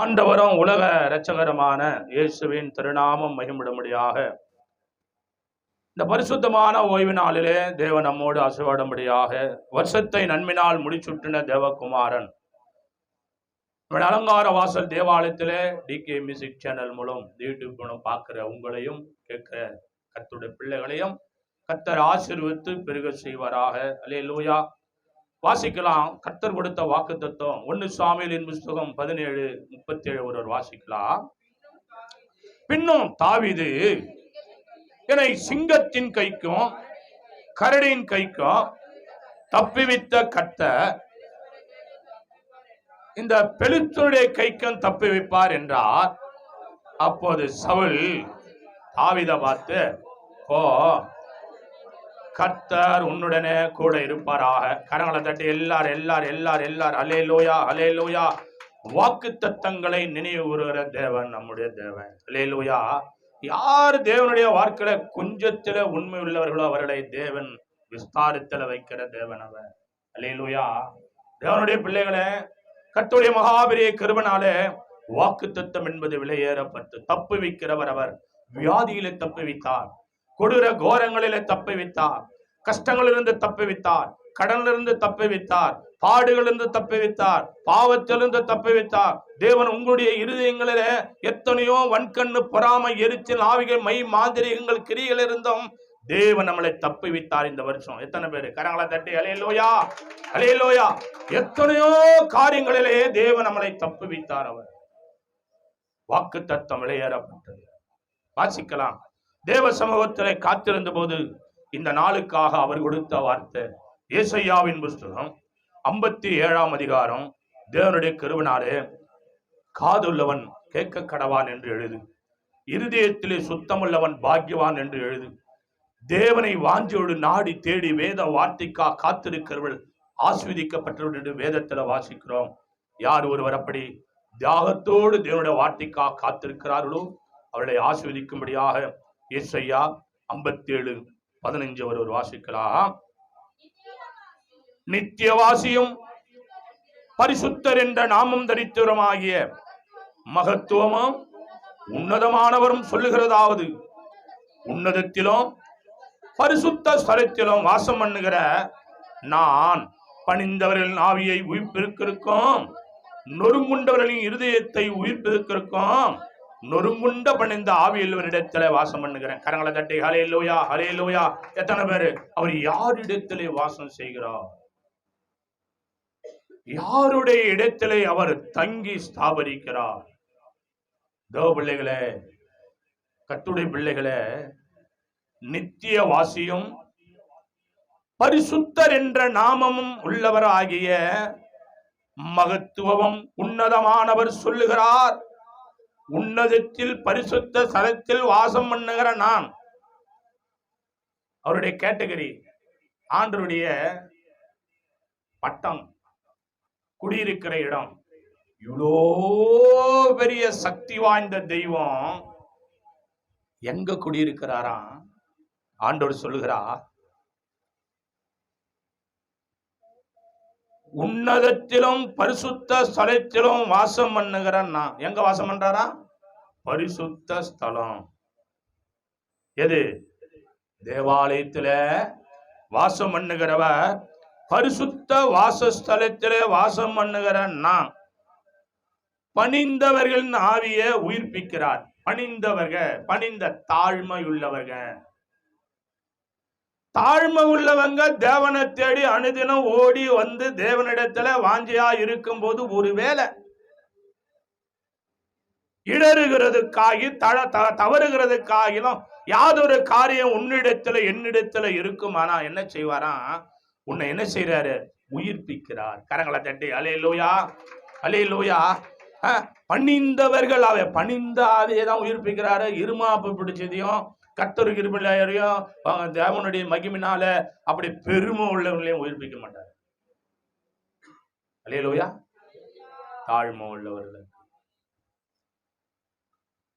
ஆண்டவரும் உலக இரட்சகருமான இயேசுவின் திருநாமம் மகிமைப்படும்படியாக இந்த பரிசுத்தமான ஓய்வு நாளிலே தேவன் நம்மோடு ஆசீர்வாடும்படியாக வருஷத்தை நன்மையினால் முடிச்சுட்டின தேவகுமாரன் அலங்கார வாசல் தேவாலயத்திலே டிகே மியூசிக் சேனல் மூலம் யூடியூப் மூலம் பார்க்கிற உங்களையும் கேட்கிற கர்த்தருடைய பிள்ளைகளையும் கர்த்தர் ஆசீர்வதித்து பெருக செய்வாராக. அல்லேலூயா. வாசிக்கலாம். கர்த்தர் கொடுத்த வாக்கு தத்துவம் 1 சாமுவேலின் புஸ்தகம் 17:37 ஒருவர் வாசிக்கலாம். பின்னும் தாவீது என்னை சிங்கத்தின் கைக்கும் கரடியின் கைக்கும் தப்பிவித்த கர்த்தர் இந்த பெலிஸ்தருடைய கைக்கும் தப்பி வைப்பார் என்றார். அப்போது சவுல் தாவீதை பார்த்து, ஓ கர்த்தர் உன்னுடனே கூட இருப்பாராக. கரங்களை தட்டி எல்லார் அல்லேலூயா அல்லேலூயா. வாக்கு தத்தங்களை நினைவு கூறுகிற தேவன் நம்முடைய தேவன். அல்லேலூயா. யார் தேவனுடைய வார்த்தையில கொஞ்சத்தில உண்மை உள்ளவர்களோ அவர்களை தேவன் விஸ்தாரத்தில் வைக்கிற தேவன் அவர். அல்லேலூயா. தேவனுடைய பிள்ளைகளை கர்த்தருடைய மகாபெரிய கிருபையினாலே வாக்கு தத்தம் என்பது விலையேறப்பட்டு தப்பு வைக்கிறவர் அவர். வியாதியிலே தப்பி வைத்தார், கொடூர கோரங்களிலே தப்பி வைத்தார், கஷ்டங்களிலிருந்து தப்பி வைத்தார், கடனிலிருந்து தப்பி வைத்தார், பாடுகளிலிருந்து தப்பி வைத்தார், பாவத்திலிருந்து தப்பி வைத்தார். தேவன் உங்களுடைய இருதயங்களிலே எத்தனையோ வன்கண்ணு, பொறாமை, எரிச்சல், ஆவிகள், மை மாந்திரிகங்கள், கிரிகள் இருந்தும் தேவன் நம்மளை தப்பி வைத்தார். இந்த வருஷம் எத்தனை பேரு கரங்களை தட்டி அல்லேலூயா அல்லேலூயா. எத்தனையோ காரியங்களிலே தேவன் நம்மளை தப்பி வைத்தார். அவர் வாக்கு தத்தம் விலையேறப்பட்டது. வாசிக்கலாம். தேவ சமூகத்திலே காத்திருந்த போது இந்த நாளுக்காக அவர் கொடுத்த வார்த்தை ஏசாயாவின் புஸ்தகம் 57ஆம் அதிகாரம். தேவனுடைய கிருபையினாலே காதுள்ளவன் கேட்க கடவான் என்று எழுது, இருதயத்திலே சுத்தமுள்ளவன் பாக்கியவான் என்று எழுது. தேவனை வாஞ்சியோடு நாடி தேடி வேத வார்த்தைக்காக காத்திருக்கிறவர்கள் ஆஸ்வதிக்கப்பட்டவர்கள் என்று வேதத்தில் வாசிக்கிறோம். யார் ஒருவர் அப்படி தியாகத்தோடு தேவனுடைய வார்த்தைக்காக காத்திருக்கிறார்களோ அவர்களை ஆஸ்வதிக்கும்படியாக ஏசாயா 57:15 ஒருவர் வாசிக்கலாம். நித்தியவாசியும் பரிசுத்தர் என்ற நாமம் தரித்திரமாகிய மகத்துவமும் உன்னதமானவரும் சொல்லுகிறதாவது, உன்னதத்திலும் பரிசுத்த ஸ்தலத்திலும் வாசம் பண்ணுகிற நான் பணிந்தவர்களின் ஆவியை உயிர்ப்பிருக்கும், நொறுங்குண்டவர்களின் இருதயத்தை உயிர்ப்பிருக்கும், நொறுங்குண்ட பணிந்த ஆவியுள்ளவரிடத்திலே வாசம் பண்ணுகிறேன். கரங்களை தட்டி ஹல்லேலூயா ஹல்லேலூயா. எத்தனை பேரு அவர் யாரிடத்திலே வாசம் செய்கிறார்? யாருடைய இடத்திலே அவர் தங்கி ஸ்தாபரிக்கிறார்? தேவ பிள்ளைகளே, கர்த்தருடைய பிள்ளைகளே, நித்திய வாசியும் பரிசுத்தர் என்ற நாமமும் உள்ளவராகிய மகத்துவமும் உன்னதமானவர் சொல்லுகிறார், உன்னதத்தில் பரிசுத்த ஸ்தலத்தில் வாசம் பண்ணுகிற நான். அவருடைய கேட்டகரி, ஆண்டருடைய பட்டம், குடியிருக்கிற இடம். இவ்வளோ பெரிய சக்தி வாய்ந்த தெய்வம் எங்க குடியிருக்கிறாரா? ஆண்டவர் சொல்லுகிறார், உன்னதத்திலும் பரிசுத்த ஸ்தலத்திலும் வாசம் பண்ணுகிற நான். எங்க வாசம் பண்றாரா? பரிசுத்த ஸ்தலம். எது? தேவாலயத்தில வாசம் பண்ணுகிறவர் பரிசுத்த வாசஸ்தலத்திலே வாசம் பண்ணுகிற நான். பணிந்தவர்களின் ஆவியை உயிர்ப்பிக்கிறார். பணிந்தவர்கள், பணிந்த தாழ்மை உள்ளவர்கள், தாழ்மை உள்ளவங்க தேவனை தேடி அனுதினம் ஓடி வந்து தேவனிடத்துல வாஞ்சியா இருக்கும் போது ஒருவேளை இடறுகிறதுக்காகி தவறுகிறதுக்காகிலும் யாதொரு காரியம் உன்னிடத்துல என்னிடத்துல இருக்கும். ஆனா என்ன செய்வாரா? உன்னை என்ன செய்யறாரு? உயிர்ப்பிக்கிறார். கரங்களை தட்டி அல்லேலூயா அல்லேலூயா. பணிந்தவர்கள் அவை பணிந்த ஆவியை தான் உயிர்ப்பிக்கிறாரு. இருமாப்பு பிடிச்சதையும் கர்த்தருக்கு இருப்பிலையும் தேவனுடைய மகிமையினால அப்படி பெருமை உள்ளவர்களையும் உயிர்ப்பிக்க மாட்டார். அல்லேலூயா. தாழ்மை உள்ளவர்கள்,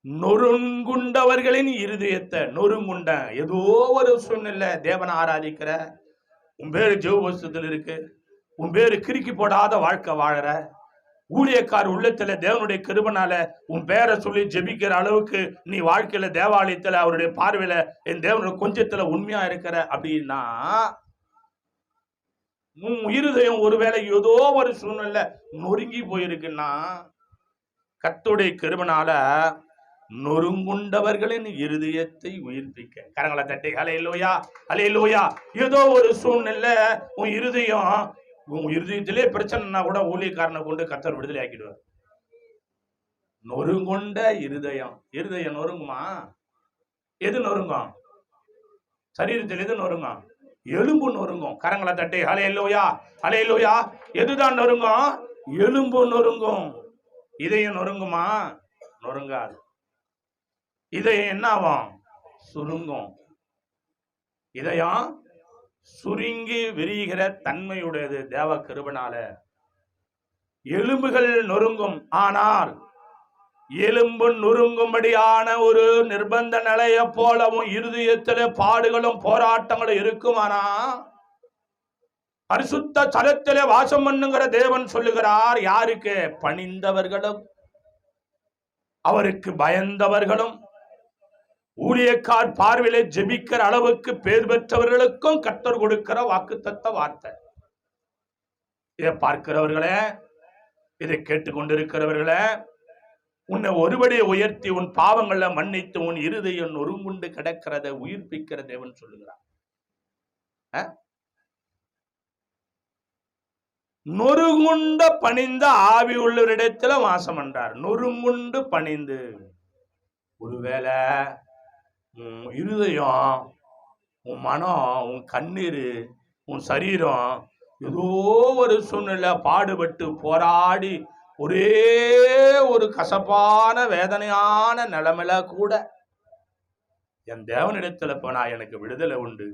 நொறுங்குண்டவர்களின் இருதயத்தை நொறுங்குண்ட ஏதோ ஒரு சூழ்நிலை தேவனை ஆராதிக்கிற, உன் பேரு ஜெப வசத்தில் இருக்கு, உன் பேரு கிறுக்கி போடாத வாழ்க்கை வாழற, ஊழியக்கார் உள்ளத்துல தேவனுடைய கிருபனால உன் பேரை சொல்லி ஜெபிக்கிற அளவுக்கு நீ வாழ்க்கையில தேவாலயத்துல அவருடைய பார்வையில என் தேவனுடைய கொஞ்சத்துல உண்மையா இருக்கிற அப்படின்னா உன் இருதயம் ஒருவேளை ஏதோ ஒரு சூழ்நிலை நொறுங்கி போயிருக்குன்னா கர்த்தருடைய கிருபனால நொறுங்குண்டவர்களின் இருதயத்தை உயிர்ப்பிக்க கரங்களை தட்டி ஹல்லேலூயா ஹல்லேலூயா. ஏதோ ஒரு சூழ்நிலை உன் இருதயத்திலே பிரச்சனைனா கூட ஊழியக்காரனை கொண்டு கர்த்தர் விடுதலை ஆக்கிடுவார். நொறுங்குண்ட இருதயம் நொறுங்குமா? எது நொறுங்கும்? சரீரத்தில் எது நொறுங்கும்? எலும்பு நொறுங்கும். கரங்களை தட்டி ஹல்லேலூயா ஹல்லேலூயா. எதுதான் நொறுங்கும்? எலும்பு நொறுங்கும். இதயம் நொறுங்குமா? நொறுங்காது. இதயம் என்ன ஆகும்? சுருங்கும். இதயம் சுருங்கி விரிகிற தன்மையுடையது தேவ கிருபனால. எலும்புகள் நொறுங்கும். ஆனால் எலும்பு நொறுங்கும்படியான ஒரு நிர்பந்த நிலைய போலவும் இருதயத்திலே பாடுகளும் போராட்டங்களும் இருக்குமானா பரிசுத்த ஸ்தலத்திலே வாசம் பண்ணுகிற தேவன் சொல்லுகிறார், யாருக்கு? பணிந்தவர்களும் அவருக்கு பயந்தவர்களும் ஊழியக்கார் பார்வையிலே ஜெபிக்கிற அளவுக்கு பேர் பெற்றவர்களுக்கும் கர்த்தர் கொடுக்கிற வாக்குத்தத்த வார்த்தை. இதை பார்க்கிறவர்களே, இதை கேட்டுக்கொண்டிருக்கிறவர்களே, உன்னை ஒருபடி உயர்த்தி உன் பாவங்களை மன்னித்து உன் இருதயம் நொறுங்குண்டு கிடக்கிறத உயிர்ப்பிக்கிற தேவன் சொல்லுகிறார். நொறுங்குண்ட பணிந்த ஆவி உள்ளவரிடத்துல வாசம் என்றார். நொறுங்குண்டு பணிந்து. ஒருவேளை உன் இருதயம், உன் மனம், உன் கண்ணீர், உன் சரீரம் ஏதோ ஒரு சூழ்நிலை பாடுபட்டு போராடி ஒரே ஒரு கசப்பான வேதனையான நிலைமையில கூட என் தேவனிடத்துல போனா எனக்கு விடுதலை உண்டு,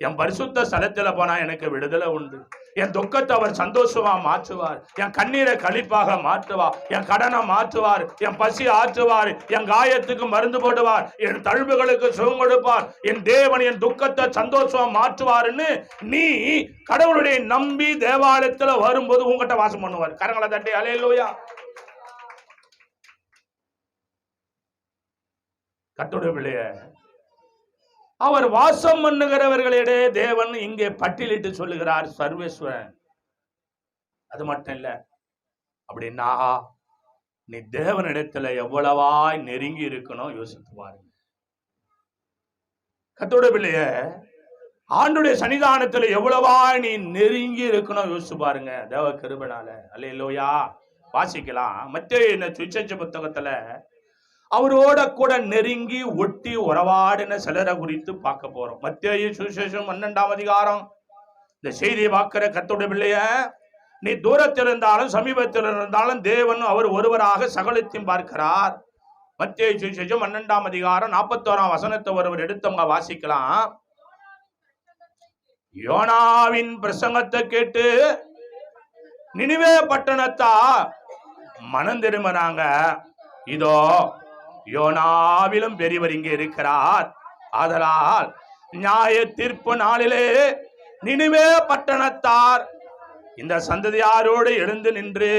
என் பரிசுத்த ஸ்தலத்துல போனா எனக்கு விடுதலை உண்டு, என் துக்கத்தை அவர் சந்தோஷமா மாற்றுவார், என் கண்ணீரை களிப்பாக மாற்றுவார், என் கடனை மாற்றுவார், என் பசி ஆற்றுவார், என் காயத்துக்கு மருந்து போடுவார், என் தழும்புகளுக்கு சுகம் கொடுப்பார், என் தேவன் என் துக்கத்தை சந்தோஷமா மாற்றுவார்னு நீ கடவுளுடைய நம்பி தேவாலயத்துல வரும்போது உங்ககிட்ட வாசம் பண்ணுவார். கரங்களை தட்டி ஹல்லேலூயா. கர்த்தருடைய பிள்ளையே, அவர் வாசம் பண்ணுகிறவர்களிடையே தேவன் இங்கே பட்டியலிட்டு சொல்லுகிறார் சர்வேஸ்வரன். அது மட்டும் இல்ல, அப்படின்னா நீ தேவனிடத்துல எவ்வளவாய் நெருங்கி இருக்கணும் யோசித்து பாருங்க. கர்த்தருடைய பிள்ளையே, ஆண்டுடைய சன்னிதானத்துல எவ்வளவாய் நீ நெருங்கி இருக்கணும் யோசிச்சு பாருங்க தேவ கிருபையால. அல்லேலூயா. வாசிக்கலாம். மத்தேயு சுவிசேஷ புத்தகத்துல அவரோட கூட நெருங்கி ஒட்டி உறவாடின சிலரை குறித்து பார்க்க போறோம். மத்தேயு சுவிசேஷம் 12ஆம் அதிகாரம். இந்த செய்தியை பார்க்கிற கர்த்தருடைய பிள்ளைய, நீ தூரத்தில் இருந்தாலும் சமீபத்தில் இருந்தாலும் தேவன் அவர் ஒருவராக சகலத்தையும் பார்க்கிறார். மத்தேயு சுவிசேஷம் 12ஆம் அதிகாரம் 41ஆம் வசனத்தை ஒருவர் எடுத்தவங்க வாசிக்கலாம். யோனாவின் பிரசங்கத்தை கேட்டு நினிவே பட்டணத்தா மனம் திரும்பினாங்க. இதோ யோனாவிலும் பெரியவர் இங்கே இருக்கிறார். ஆதலால் நியாய தீர்ப்பு நாளிலே நினிவே பட்டணத்தார் இந்த சந்ததியாரோடு எழுந்து நின்று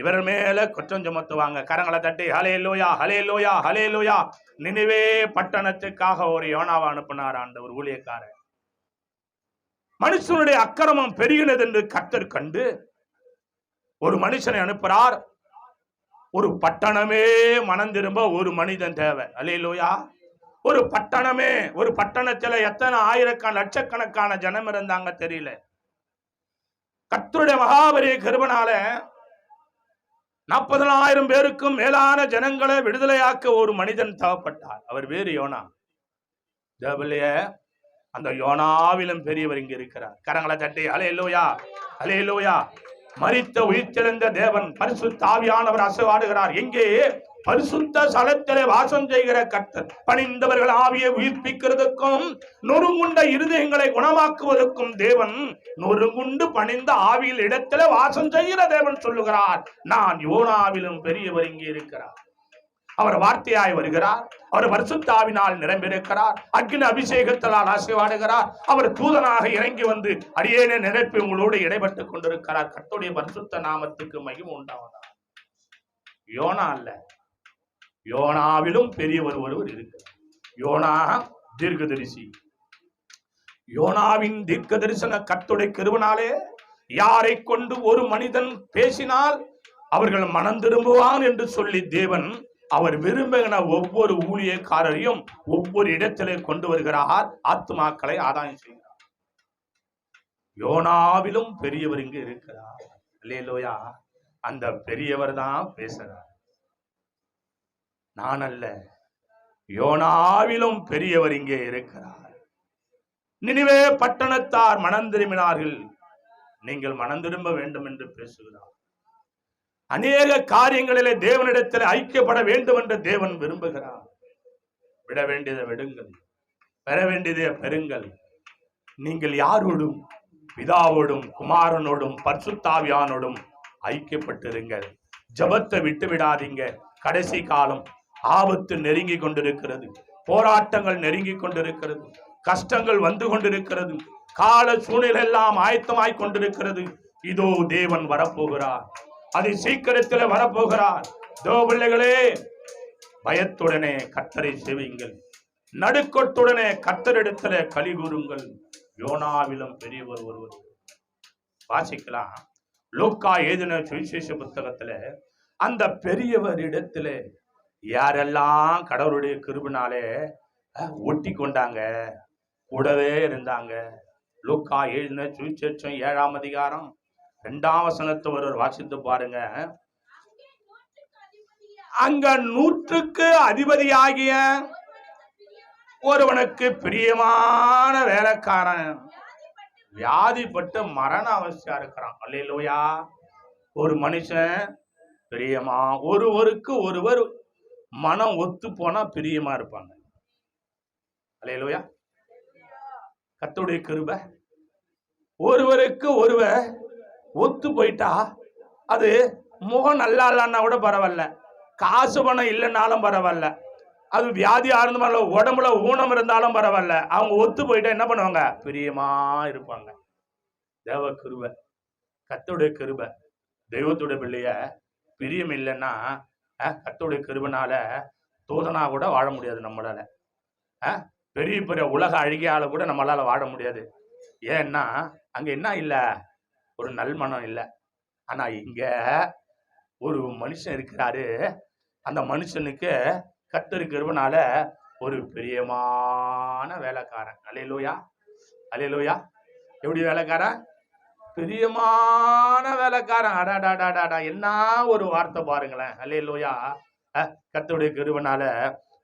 இவர் மேல குற்றம் சுமத்துவாங்க. கரங்களை தட்டி ஹல்லேலூயா ஹல்லேலூயா ஹல்லேலூயா. நினிவே பட்டணத்துக்காக ஒரு யோனாவை அனுப்பினார் ஆண்டவர் ஊழியக்காரர். மனுஷனுடைய அக்கிரமம் பெருகினது என்று கர்த்தர் கண்டு ஒரு மனுஷனை அனுப்புறார். ஒரு பட்டணமே மனம் திரும்ப ஒரு மனிதன் தேவை. அல்லேலூயா. ஒரு பட்டணமே, ஒரு பட்டணத்துல எத்தனை ஆயிரக்கணக்கான லட்சக்கணக்கான ஜனம் இருந்தாங்க தெரியல. கர்த்தருடைய மகாபெரிய கிருபையால 40,000 பேருக்கும் மேலான ஜனங்களை விடுதலையாக்க ஒரு மனிதன் தேவைப்பட்டார். அவர் வேறு யோனா. தேவலைய அந்த யோனாவிலும் பெரியவர் இங்க இருக்கிறார். கரங்களை தட்டி அல்லேலூயா அல்லேலூயா. மரித்த உயிர்த்தெழுந்த தேவன் பரிசுத்த ஆவியானவர் அசைவாடுகிறார். எங்கே? பரிசுத்த ஸ்தலத்திலே வாசம் செய்கிற கர்த்தர் பணிந்தவர்கள் ஆவியை உயிர்ப்பிக்கிறதுக்கும் நொறுங்குண்ட இருதயங்களை குணமாக்குவதற்கும் தேவன் நொறுங்குண்டு பணிந்த ஆவியில் இடத்திலே வாசம் செய்கிற தேவன் சொல்லுகிறார், நான் யோனாவிலும் பெரியவர் இங்கே இருக்கிறார். அவர் வார்த்தையாய் வருகிறார். அவர் பரிசுத்த ஆவியினால் நிரம்பியிருக்கிறார். அக்கினி அபிஷேகத்தால் ஆசீர்வாடுகிறார். அவர் தூதனாக இறங்கி வந்து அடியேனை நிரப்பி உங்களோடு இடைப்பட்டுக் கொண்டிருக்கிறார். கர்த்தருடைய பரிசுத்த நாமத்துக்கு மகிமை உண்டாவதாக. யோனா அல்ல, யோனாவிலும் பெரியவர் ஒருவர் இருக்கு. யோனா தீர்க்கதரிசி. யோனாவின் தீர்க்க தரிசன கர்த்தருடைய கிருபையினாலே யாரை கொண்டு ஒரு மனிதன் பேசினால் அவர்கள் மனம் திரும்புவான் என்று சொல்லி தேவன் அவர் விரும்பின ஒவ்வொரு ஊழியக்காரரையும் ஒவ்வொரு இடத்திலே கொண்டு வருகிறார், ஆத்துமாக்களை ஆதாயம் செய்கிறார். யோனாவிலும் பெரியவர் இங்கு இருக்கிறார். அல்லேலூயா. அந்த பெரியவர் தான் பேசுறார், நான் அல்ல. யோனாவிலும் பெரியவர் இங்கே இருக்கிறார். நினிவே பட்டணத்தார் மனம் திரும்பினார்கள், நீங்கள் மனம் திரும்ப வேண்டும் என்று பேசுகிறார். அநேக காரியங்களிலே தேவனிடத்தில் ஐக்கியப்பட வேண்டும் என்று தேவன் விரும்புகிறார். விட வேண்டியதை விடுங்கள், பெற வேண்டியதை பெறுங்கள். நீங்கள் யாரோடும்? பிதாவோடும் குமாரனோடும் பரிசுத்தாவியானோடும் ஐக்கியப்பட்டிருங்கள். ஜபத்தை விட்டு விடாதீங்க. கடைசி காலம், ஆபத்து நெருங்கி கொண்டிருக்கிறது, போராட்டங்கள் நெருங்கி கொண்டிருக்கிறது, கஷ்டங்கள் வந்து கொண்டிருக்கிறது, கால சூழ்நிலை எல்லாம் ஆயத்தமாய் கொண்டிருக்கிறது. இதோ தேவன் வரப்போகிறார், அது சீக்கிரத்தில் வரப்போகிறார். பிள்ளைகளே, பயத்துடனே கர்த்தரை சேவியுங்கள், நடுக்கத்துடனே கர்த்தரிடத்திலே களி கூறுங்கள். யோனாவிலும் பெரியவர் ஒருவர். வாசிக்கலாம், லூக்கா எழுதின சுவிசேஷ புத்தகத்துல அந்த பெரியவர் இடத்துல யாரெல்லாம் கடவுளுடைய கிருபையினாலே ஒட்டி கொண்டாங்க, கூடவே இருந்தாங்க. லூக்கா எழுதின சுவிசேஷம் 7ஆம் அதிகாரம் 2ஆம் வசனத்தை ஒருவர் வாசித்து பாருங்க. அங்க 100க்கு அதிபதியாகிய ஒருவனுக்கு பிரியமான வேலைக்காரன் வியாதிப்பட்டு மரண அவஸ்தையா இருக்கிறான். அல்லேலூயா. ஒரு மனுஷன் பிரியமா, ஒருவருக்கு ஒருவர் மனம் ஒத்து போனா பிரியமா இருப்பாங்க. அல்லேலூயா. கர்த்தருடைய கிருபை. ஒருவருக்கு ஒருவர் ஒத்து போயிட்டா அது முகம் நல்லா இல்லைன்னா கூட பரவாயில்ல, காசு பணம் இல்லைன்னாலும் பரவாயில்ல, அது வியாதியா இருந்தாலும் உடம்புல ஊனம் இருந்தாலும் பரவாயில்ல, அவங்க ஒத்து போயிட்டா என்ன பண்ணுவாங்க? பிரியமா இருப்பாங்க. தேவ கிருபை, கர்த்தருடைய கிருபை. தெய்வத்துடைய பிள்ளைய பிரியம் இல்லைன்னா கர்த்தருடைய கிருபைனால தூதனா கூட வாழ முடியாது நம்மளால. பெரிய பெரிய உலக அழுகியால கூட நம்மளால வாழ முடியாது. ஏன்னா அங்க என்ன இல்ல? ஒரு நல்மனம் இல்லை. ஆனா இங்க ஒரு மனுஷன் இருக்கிறாரு, அந்த மனுஷனுக்கு கர்த்தர் கிருபைனால ஒரு பிரியமான வேலைக்காரன். அல்லேலூயா, அல்லேலூயா. எப்படி வேலைக்காரன்? பிரியமான வேலைக்காரன். அடாடாடாடா, என்ன ஒரு வார்த்தை பாருங்களேன். அல்லேலூயா. கர்த்தருடைய கிருபைனால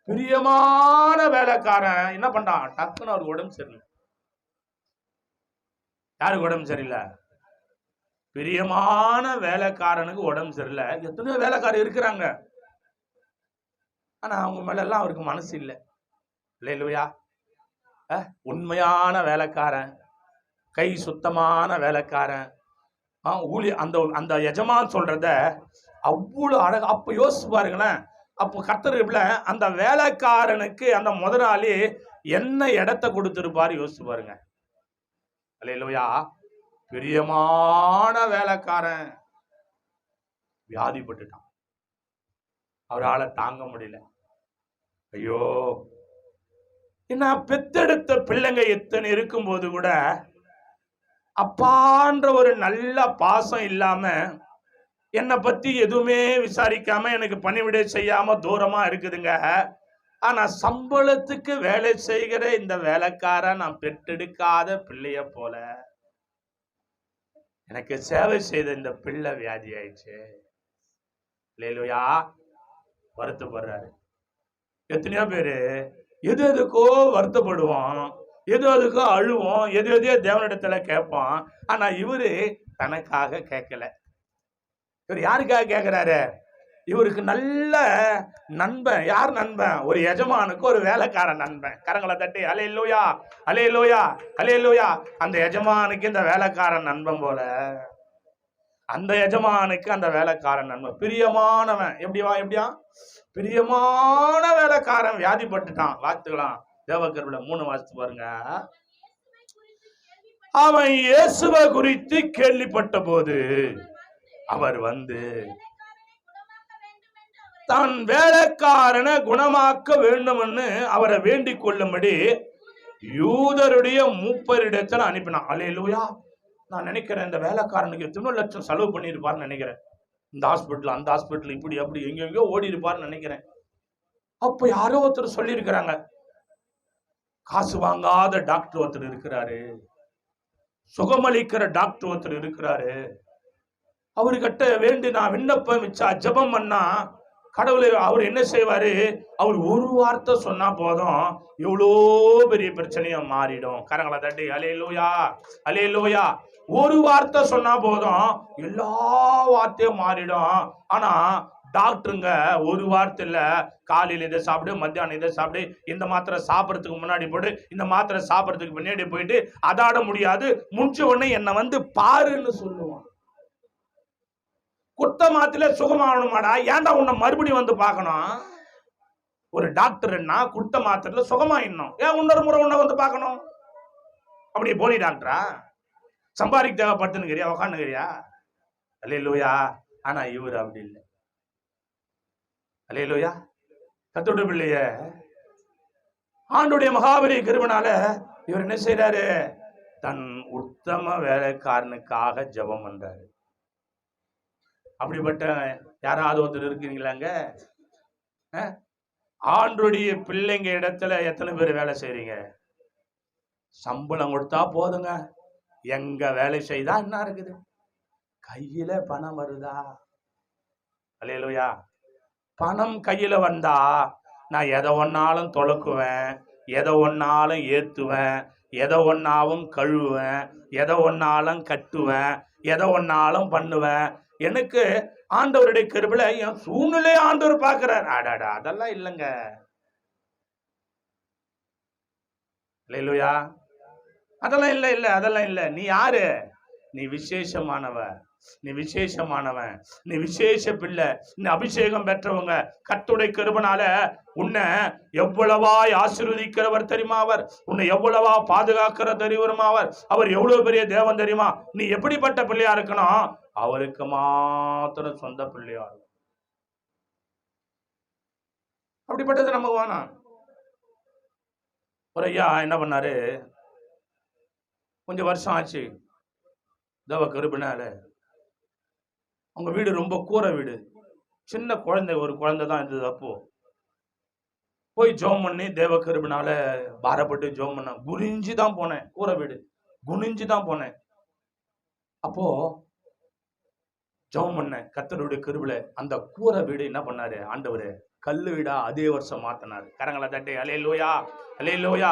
பிரியமான வேலைக்காரன் என்ன பண்றான்? டக்குன்னு அவருக்கு உடம்பு சரியில்லை. யாருக்கு உடம்பு சரியில்லை? பிரியமான வேலைக்காரனுக்கு உடம்பு சரியில்லை. எத்தனையோ வேலைக்காரர் இருக்கிறாங்க, ஆனா அவங்க மேல எல்லாம் அவருக்கு மனசு இல்லை. இல்லையா? உண்மையான வேலைக்காரன், கை சுத்தமான வேலைக்காரன், அந்த அந்த எஜமான் சொல்றத அவ்வளவு அழகா. அப்ப யோசிச்சு பாருங்களேன், அப்போ கர்த்தர் அந்த வேலைக்காரனுக்கு அந்த முதலாளி என்ன இடத்தை கொடுத்திருப்பாரு யோசிச்சு பாருங்க. அல்லேலூயா. பிரியமான வேலைக்காரன் வியாதிப்பட்டுட்டான், அவரால் தாங்க முடியல. ஐயோ, என்ன பெத்தெடுத்த பிள்ளைங்க எத்தனை இருக்கும்போது கூட அப்பான்ற ஒரு நல்ல பாசம் இல்லாம, என்னை பத்தி எதுவுமே விசாரிக்காம, எனக்கு பணிவிடை செய்யாம தூரமா இருக்குதுங்க. ஆனா சம்பளத்துக்கு வேலை செய்கிற இந்த வேலைக்காரன் நான் பெற்றெடுக்காத பிள்ளைய போல, எனக்கு சேவை செய்த இந்த பிள்ளை வியாதி ஆயிடுச்சு. இல்லையா? வருத்தப்படுறாரு. எத்தனையோ பேரு எது எதுக்கோ வருத்தப்படுவோம், எது எதுக்கோ அழுவோம், எது எதையோ தேவனிடத்துல கேட்போம். ஆனா இவரு தனக்காக கேட்கல. இவர் யாருக்காக கேட்கிறாரு? இவருக்கு நல்ல நண்பன். யார் நண்பன்? ஒரு எஜமானுக்கு ஒரு வேலைக்காரன் நண்பன். கரங்களை தட்டி அல்லேலூயா, அல்லேலூயா, அல்லேலூயா. அந்த எஜமானுக்கு இந்த வேலைக்காரன் நண்பன் போல, அந்த எஜமானுக்கு அந்த வேலைக்காரன் நண்பன் பிரியமானவன். எப்படியா? பிரியமான வேலைக்காரன் வியாதிப்பட்டுட்டான். வாத்துக்கலாம் தேவக்கருவில 3 வாசித்து பாருங்க. அவன் இயேசுவை குறித்து கேள்விப்பட்ட போது அவர் வந்து தான் வேலைக்காரனை குணமாக்க வேண்டும்னு அவரை வேண்டிக் கொள்ளும்படி யூதருடைய மூப்பரிடத்தில் அனுப்பினான். அல்லேலூயா. நான் நினைக்கிறேன் இந்த வேலைக்காரனுக்கு எத்தனை லட்சம் செலவு பண்ணியிருப்பார்னு நினைக்கிறேன். இந்த ஹாஸ்பிட்டல் அந்த ஹாஸ்பிட்டல் இப்படி அப்படி எங்கெங்கயோ ஓடி இருப்பார்னு நினைக்கிறேன். அப்ப யாரோ ஒருத்தர் சொல்லி இருக்கிறாங்க, காசு வாங்காத டாக்டர் ஒருத்தர் இருக்கிறாரு, சுகமளிக்கிற டாக்டர் ஒருத்தர் இருக்கிறாரு, அவர்கிட்ட வேண்டி நான் விண்ணப்பம் வச்சா ஜெபம் பண்ணா கடவுளை அவர் என்ன செய்வாரு, அவர் ஒரு வார்த்தை சொன்னா போதும் எவ்வளோ பெரிய பிரச்சனையா மாறிடும். கரங்களை தட்டி அல்லேலூயா அல்லேலூயா. ஒரு வார்த்தை சொன்னா போதும் எல்லா வார்த்தையும் மாறிடும். ஆனா டாக்டருங்க ஒரு வார்த்தை இல்ல, காலையில் இதை சாப்பிடு, மத்தியானம் இதை சாப்பிடு, இந்த மாத்திரை சாப்பிட்றதுக்கு முன்னாடி போடு, இந்த மாத்திரை சாப்பிட்றதுக்கு முன்னாடி போயிட்டு அதாட முடியாது, முடிஞ்ச உடனே என்னை வந்து பாருன்னு சொல்லுவான். குத்த மாத்திர சுகமாகணுமாடா, ஏன்டா உன்னை மறுபடியும் வந்து பார்க்கணும்? ஒரு டாக்டர்னா குட்ட மாத்திரல சுகமாயிடணும், ஏன் இன்னொரு முறை உன்னை வந்து பார்க்கணும்? அப்படி போலி டாக்டரா? சம்பாதிக்க தேவைப்படுத்துன்னுக்கிறியா, உக்காந்துக்கிறியா? அல்லேலூயா. ஆனா இவர் அப்படி இல்லை. அல்லேலூயா. கர்த்தருடைய பிள்ளைய ஆண்டுடைய மகாபெரிய கிருபையினால இவர் என்ன செய்யறாரு, தன் உத்தம வேலைக்காரனுக்காக ஜெபம் பண்றாரு. அப்படிப்பட்ட யாராவது ஒருத்தர் இருக்கிறீங்களாங்க? ஆண்டுடைய பிள்ளைங்க இடத்துல எத்தனை பேர் வேலை செய்றீங்க? சம்பளம் கொடுத்தா போதுங்க, எங்க வேலை செய்தா என்ன இருக்குது, கையில பணம் வருதா? அல்லேலூயா. பணம் கையில வந்தா நான் எதை ஒன்னாலும் தொலைக்குவேன், எதை ஒன்னாலும் ஏத்துவேன், எதை ஒன்னாலும் கழுவுவேன், எதை ஒன்னாலும் கட்டுவேன், எதை ஒன்னாலும் பண்ணுவேன். எனக்கு ஆண்டவருடைய கிருபையில என் சூழ்நிலையை ஆண்டவர் பார்க்கிறார். அடாடா, அதெல்லாம் இல்லைங்க. அல்லேலூயா. அதெல்லாம் இல்லை இல்லை, அதெல்லாம் இல்லை. நீ யாரு? நீ விசேஷமானவ, நீ விசேஷமானவன், நீ விசேஷ பிள்ளை, நீ அபிஷேகம் பெற்றவங்க. கர்த்தருடைய கிருபையினால உன்னை எவ்வளவாய் ஆசீர்வதிக்கிறவர் தெரியுமா? அவர் உன்னை எவ்வளவா பாதுகாக்கிற தெரியுமா? அவர் எவ்வளவு பெரிய தேவன் தெரியுமா? நீ எப்படிப்பட்ட பிள்ளையா இருக்கணும்? அவருக்கு மாத்திரம் சொந்த பிள்ளையா இருக்கும். அப்படிப்பட்டது நமக்கு வேணாம். ஒரு ஐயா என்ன பண்ணாரு, கொஞ்சம் வருஷம் ஆச்சு, தேவ கிருபையினால அவங்க வீடு ரொம்ப கூரை வீடு, சின்ன குழந்தை, ஒரு குழந்தை தான் இருந்தது. அப்போ போய் ஜெபம் பண்ணி தேவ கிருபையினால பாரப்பட்டு ஜெபம் பண்ண, குனிஞ்சு தான் போனேன். கூரை வீடு குனிஞ்சு தான் போனேன். அப்போ ஜெபம் பண்ணேன். கர்த்தருடைய கிருபையில அந்த கூரை வீடு என்ன பண்ணாரு ஆண்டவரு, கல்லு வீடா அதே வருஷம் மாத்தினாரு. கரங்களை தட்டி அல்லேலூயா அல்லேலூயா.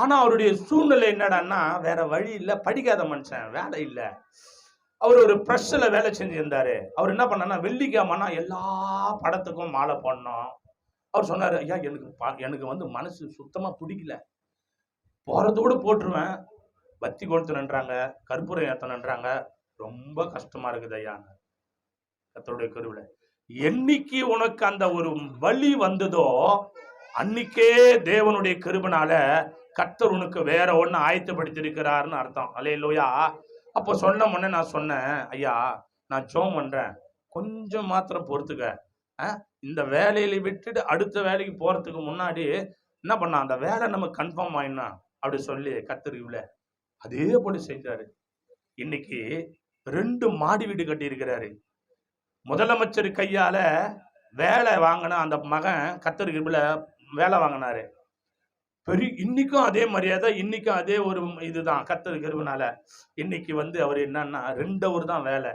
ஆனா அவருடைய சூழ்நிலை என்னடான்னா, வேற வழி இல்லை, படிக்காத மனுஷன், வேலை இல்லை. அவர் ஒரு பிரஸ்ல வேலை செஞ்சிருந்தாரு. அவர் என்ன பண்ணா, வெள்ளிக்கிழமைனா எல்லா படத்துக்கும் மாலை போடணும். அவர் சொன்னாரு, ஐயா எனக்கு வந்து மனசு சுத்தமா பிடிக்கல, போறதோடு போட்டுருவேன், பத்தி கொளுத்தணுன்றாங்க, கற்பூரம் ஏத்தணுன்றாங்க, ரொம்ப கஷ்டமா இருக்குது ஐயா. கர்த்தருடைய கிருபையில என்னைக்கு உனக்கு அந்த ஒரு வலி வந்ததோ அன்னைக்கே தேவனுடைய கிருபையினால கர்த்தர் உனக்கு வேற ஒண்ணு ஆயத்தப்படுத்திருக்கிறாருன்னு அர்த்தம். அல்லேலூயா. அப்போ சொன்ன முன்னே நான் சொன்னேன், ஐயா நான் ஜெபம் பண்றேன், கொஞ்சம் மாத்திரம் பொறுத்துக்க, இந்த வேலையில விட்டுட்டு அடுத்த வேலைக்கு போறதுக்கு முன்னாடி என்ன பண்ணா, அந்த வேலை நம்ம கன்ஃபார்ம் ஆயினா அப்படி சொல்லி கர்த்தர் அதே போல செய்தாரு. இன்னைக்கு 2 மாடி வீடு கட்டி இருக்கிறாரு. முதலமைச்சர் கையால வேலை வாங்கின அந்த மகன் கர்த்தர் வேலை வாங்கினாரு. இன்னைக்கும் அதே மரியாதை, இன்னைக்கும் அதே ஒரு இதுதான் கர்த்தர் கிருபையினால. இன்னைக்கு வந்து அவர் என்னன்னா 2 hour தான் வேலை,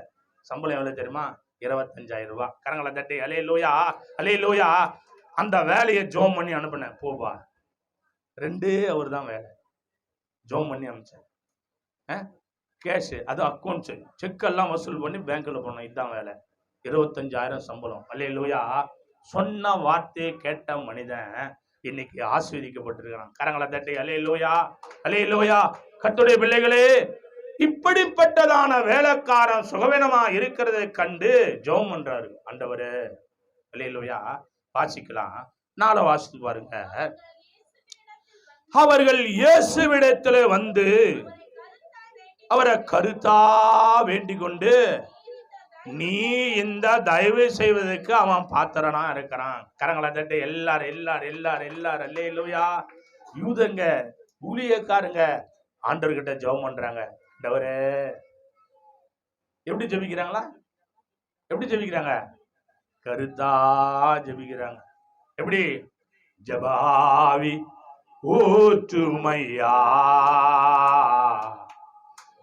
சம்பளம் எவ்வளவு தெரியுமா? 25,000 ரூபாய். கரங்களை தட்டி அல்லேலூயா அல்லேலூயா. அந்த வேலையை ஜெபம் பண்ணி அனுப்புனேன், போவா 2 hour தான் வேலை, ஜெபம் பண்ணி அனுப்பிச்சேன். கேஷ் அது அக்கௌண்ட்ஸ் செக்கெல்லாம் வசூல் பண்ணி பேங்க்ல போனோம், இதுதான் வேலை, 25,000 சம்பளம். அல்லேலூயா. சொன்ன வார்த்தையை கேட்ட மனிதன் இன்னைக்கு ஆசீர்வதிக்கப்பட்டிருக்கிறான். கரங்களை தட்டி அல்லேலூயா அல்லேலூயா. கர்த்தருடைய பிள்ளைகளே, இப்படிப்பட்டதான வேலைக்காரன் சுகவீனமா இருக்கிறதை கண்டு ஜெபம் பண்றாரு ஆண்டவரே. அல்லேலூயா. வாசிக்கலாம், 4 வாசித்து பாருங்க. அவர்கள் இயேசுவிடத்திலே வந்து அவரை கருத்தா வேண்டிக் கொண்டு நீ இந்த தயவு செய்வதற்கு அவன் பாத்திரனா இருக்கிறான். கரங்களை தட்டு எல்லாரும் எல்லாரும் எல்லாரும் எல்லாரும் அல்லேலூயா. யூதங்க ஊழியக்காரங்க ஆண்டவர்கிட்ட ஜெபம் பண்றாங்க. ஆண்டவரே, எப்படி ஜெபிக்கிறாங்களா? எப்படி ஜெபிக்கிறாங்க? கருத்தா ஜெபிக்கிறாங்க. எப்படி? ஜபாவி ஊற்றுமையா,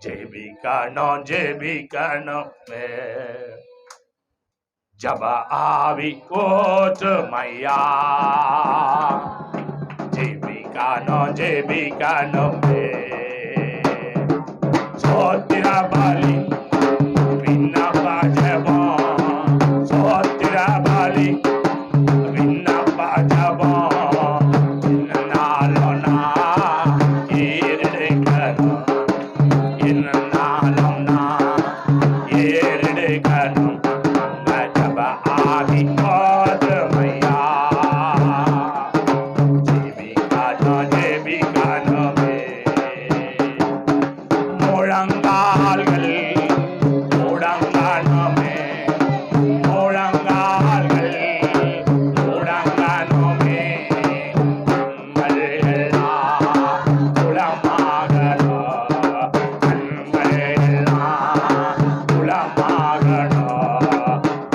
ஜெபிக்கணும் ஜெபிக்கணும், ஜபாவி ஊற்றுமையா, ஜெபிக்கணும் ஜெபிக்கணும், சோத்திர பலி விண்ணப்ப ஜெபம், சோத்திர பலி விண்ணப்ப ஜெபம், நாளொன்னா ஏறெடுக்கணும், நாளும் நான் ஏறெடுக்கணும், ஜப ஆவி கோதுமையா, ஜெபிக்கணும் ஜெபிக்கணுமே, முழங்கால்கள் முடங்கணுமே, முழங்கால்கள் முடங்கணுமே, கண்கள் எல்லாம் குளமாகணும், கண்கள் எல்லாம் குளமாகணும்,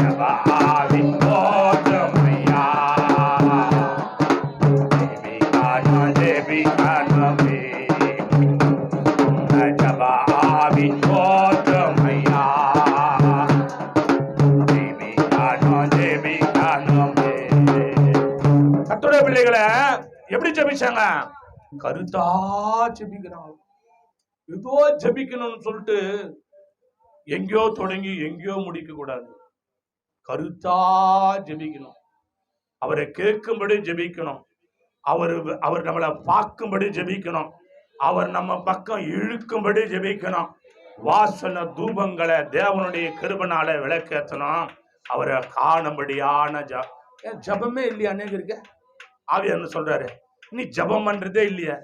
ஜப ஆவி கோதுமையா, ஜெபிக்கணும் ஜெபிக்கணுமே, ஜப ஆவி கோதுமையா, ஜெபிக்கணும் ஜெபிக்கணுமே. கர்த்தருடைய பிள்ளைகளை எப்படி ஜெபிச்சாங்க? கருத்தா ஜெபிக்கிறாங்க. ஏதோ ஜெபிக்கணும்னு சொல்லிட்டு எங்கேயோ தொடங்கி எங்கேயோ முடிக்க கூடாது. கருத்தா ஜெபிக்கணும். அவரை கேட்கும்படி ஜெபிக்கணும். அவர் நம்மளை பார்க்கும்படி ஜெபிக்கணும். அவர் நம்ம பக்கம் இழுக்கும்படி ஜெபிக்கணும். வாசன தூபங்களை தேவனுடைய கிருபைனால விளக்கேற்றணும். அவரை காணும்படியான ஜபமே இல்லையா? அநேகம் இருக்க ஆவியார் சொல்றாரு, நீ ஜபம் பண்றதே இல்லையா?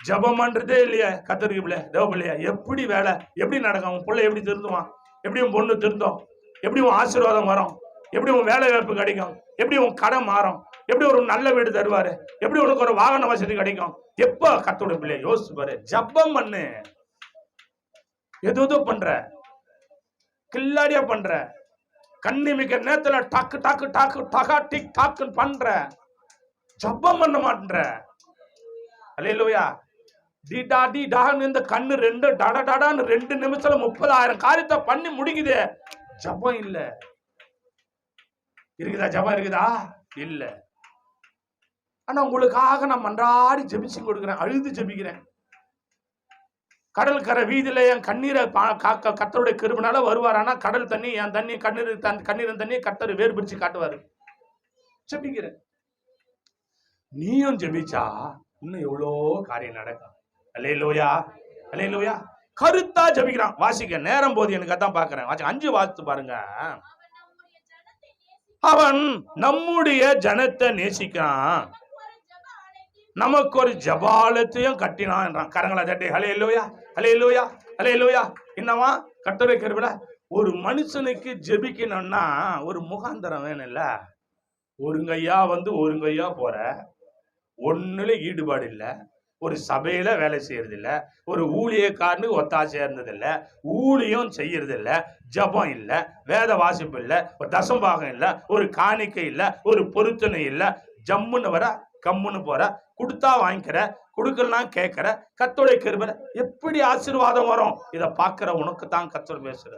ஜபம் பண்றதே இல்லையா? கத்தருக்கு பிள்ளை தேவ பிள்ளையா, எப்படி வேலை எப்படி நடக்கும்? உன் பிள்ளை எப்படி திருந்துவான்? எப்படி உன் பொண்ணு திருந்தோம்? எப்படி உன் ஆசீர்வாதம் வரும்? எப்படி உன் வேலை வாய்ப்பு கிடைக்கும்? எப்படி உன் கடன் மாறும்? எப்படி ஒரு நல்ல வீடு தருவாரு? எப்படி உனக்கு ஒரு வாகன வசதி கிடைக்கும்? எப்ப கத்தோட பிள்ளை யோசிச்சு பாரு. ஜபம் பண்ணு. எதோ பண்ற, கில்லாடியா பண்ற, கண்ணிமிக்க நேரத்துல டாக்கு டாக்கு டாக்கு டகா டிக் டாக்குன்னு பண்ற, ஜபம் பண்ண மாட்டேன்ற. அல்லேலூயா. டீடா டி டான்னு இந்த கண்ணு ரெண்டு டட டடான்னு 2 நிமிஷத்துல 30,000 காரியத்தை பண்ணி முடிக்குது. ஜபம் இல்ல. இருக்குதா? ஜபம் இருக்குதா? இல்ல. ஆனா உங்களுக்காக நான் மன்றாடி ஜெபிச்சு கொடுக்கிறேன், அழுது ஜெபிக்கிறேன். கடல் கரை வீதியில என் கண்ணீரை கர்த்தருடைய கிருபைனால வருவார். ஆனா கடல் தண்ணி என் தண்ணி கண்ணீரின் தண்ணி கர்த்தர் வேறு பிரிச்சு காட்டுவாரு. ஜெபிக்கிறேன். நீயும் ஜெபிச்சா இன்னும் எவ்வளோ காரியம் நடக்கும். அல்லேலூயா அல்லேலூயா. கருத்தா ஜெபிக்கிறான். வாசிக்க நேரம் போது எனக்கு அதான் பாக்குறேன். 5 வாசித்து பாருங்க. அவன் நம்முடைய ஜனத்தை நேசிக்கிறான், நமக்கு ஒரு ஜபாலத்தையும் கட்டினான் என்றான். கரங்களை தட்டி ஹல்லேலூயா ஹல்லேலூயா ஹல்லேலூயா. என்னவா? கர்த்தருடைய கிருபையில ஒரு மனுஷனுக்கு ஜெபிக்கணும்னா ஒரு முகாந்தரம் வேணும் இல்ல? ஒருங்கையா வந்து ஒருங்கையா போற, ஒண்ணுல ஈடுபாடு இல்ல, ஒரு சபையில வேலை செய்யறது இல்ல, ஒரு ஊழியக்காரனுக்கு ஒத்தாசையா இருந்தது இல்ல, ஊழியம் செய்யறது இல்ல, ஜபம் இல்ல, வேத வாசிப்பு இல்ல, ஒரு தசம்பாகம் இல்ல, ஒரு காணிக்கை இல்ல, ஒரு பொருத்தனை இல்ல, ஜம்முன்னு வர கம்முன்னு போற, கொடுத்தா வாங்கிக்கிற, கொடுக்கலாம் கேட்கிற. கர்த்தருடைய கிருபை எப்படி ஆசீர்வாதம் வரும்? இதை பார்க்கிற உனக்கு தான் கர்த்தர் பேசுற.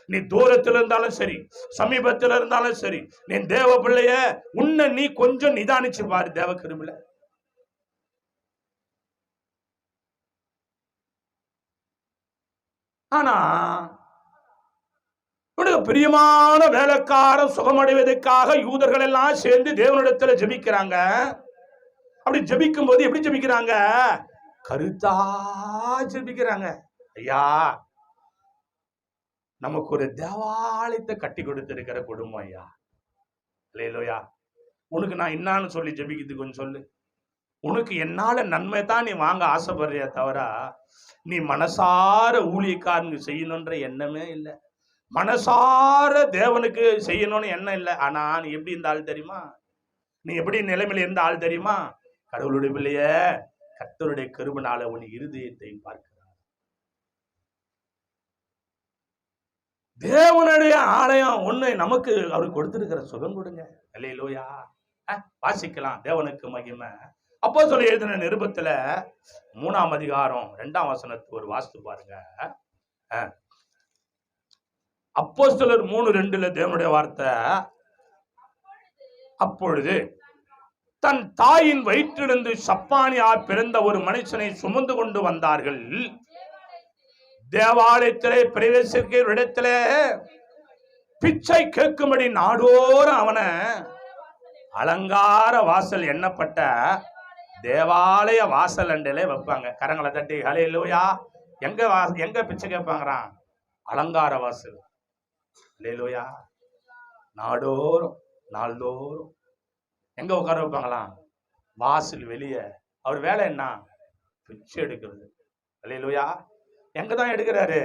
நீ தூரத்தில் இருந்தாலும் சரி, சமீபத்தில் இருந்தாலும் சரி, நீ தேவ பிள்ளைய உன்னை நீ கொஞ்சம் நிதானிச்சு பாரு. தேவ கிருபையில ஆனா உனக்கு பிரியமான வேலைக்காரன் சுகமடைவதற்காக யூதர்கள் எல்லாம் சேர்ந்து தேவனிடத்துல ஜெபிக்கிறாங்க. அப்படி ஜெபிக்கும் போது எப்படி ஜெபிக்கிறாங்க? கருத்தா ஜெபிக்கிறாங்க. ஐயா, நமக்கு ஒரு தேவாலயத்தை கட்டி கொடுத்திருக்கிற குடும்பம் ஐயா. அல்லேலூயா. உனக்கு நான் என்னான்னு சொல்லி ஜெபிக்கிறது கொஞ்சம் சொல்லு. உனக்கு என்னால நன்மை தான் நீ வாங்க ஆசைப்படுறிய தவிர நீ மனசார ஊழியக்காரங்க செய்யணுன்ற எண்ணமே இல்லை. மனசார தேவனுக்கு செய்யணும்னு எண்ணம் இல்லை. ஆனா நீ எப்படி இருந்த ஆள் தெரியுமா? நீ எப்படி நிலைமையில இருந்த ஆள் தெரியுமா? கடவுளுடைய பிள்ளைய கர்த்தருடைய கிருபையினால உன் இருதயத்தை பார்க்கிறார். தேவனுடைய ஆலயம் ஒண்ணு நமக்கு அவர் கொடுத்திருக்கிற சுகம் கொடுங்க. அல்லேலூயா. வாசிக்கலாம். தேவனுக்கு மகிமை. அப்போஸ்தலர் எழுதின நிருபத்துல 3ஆம் அதிகாரம் 2ஆம் வசனத்துக்கு ஒரு வாசித்து பாருங்க. அப்போஸ்தலர் 3:2 தேவனுடைய வார்த்தை, அப்பொழுது தன் தாயின் வயிற்றிலிருந்து சப்பானியா பிறந்த ஒரு மனுஷனை சுமந்து கொண்டு வந்தார்கள். தேவாலயத்திலே பிரவேசிக்கிற இடத்திலே பிச்சை கேட்கும்படி நாடோறும் அவனை அலங்கார வாசல் எண்ணப்பட்ட தேவாலய வாசல் அண்டையிலே வைப்பாங்க. கரங்களை தட்டி ஹல்லேலூயா. எங்க பிச்சை கேட்பாங்கறான்? அலங்கார வாசல். ஹல்லேலூயா. நாடோறும் நாள்தோறும் எங்க உட்கார வைப்பாங்களாம்? வாசல் வெளியே. அவர் வேலை என்ன? பிச்சை எடுக்கிறது. ஹல்லேலூயா. எங்க தான் எடுக்கிறாரு?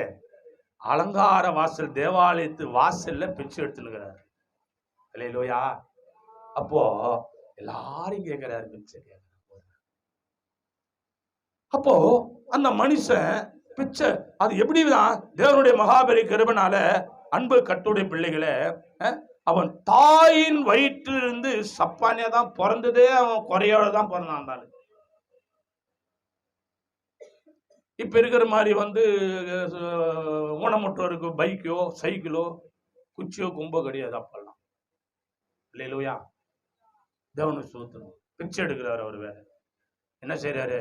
அலங்கார வாசல், தேவாலயத்து வாசல்ல பிச்சை எடுத்துக்கிறாரு. ஹல்லேலூயா. அப்போ எல்லாரும் கேட்கிறாரு பிச்சை. அப்போ அந்த மனுஷன் பிச்சை, அது எப்படிதான் தேவனுடைய மகாபெரிய கிருபையினால அன்பு கர்த்தருடைய பிள்ளைகளை, அவன் தாயின் வயிற்றிலிருந்து சப்பானியா தான் பிறந்ததே. அவன் குறையோட தான் பிறந்தான். இப்ப இருக்கிற மாதிரி ஊனமுற்றோருக்கு பைக்கோ சைக்கிளோ குச்சியோ கும்போ கிடையாது அப்பெல்லாம். இல்லையா? தேவனுக்கு சோத்தணும். பிச்சை எடுக்கிறாரு. அவர் வேற என்ன செய்யறாரு?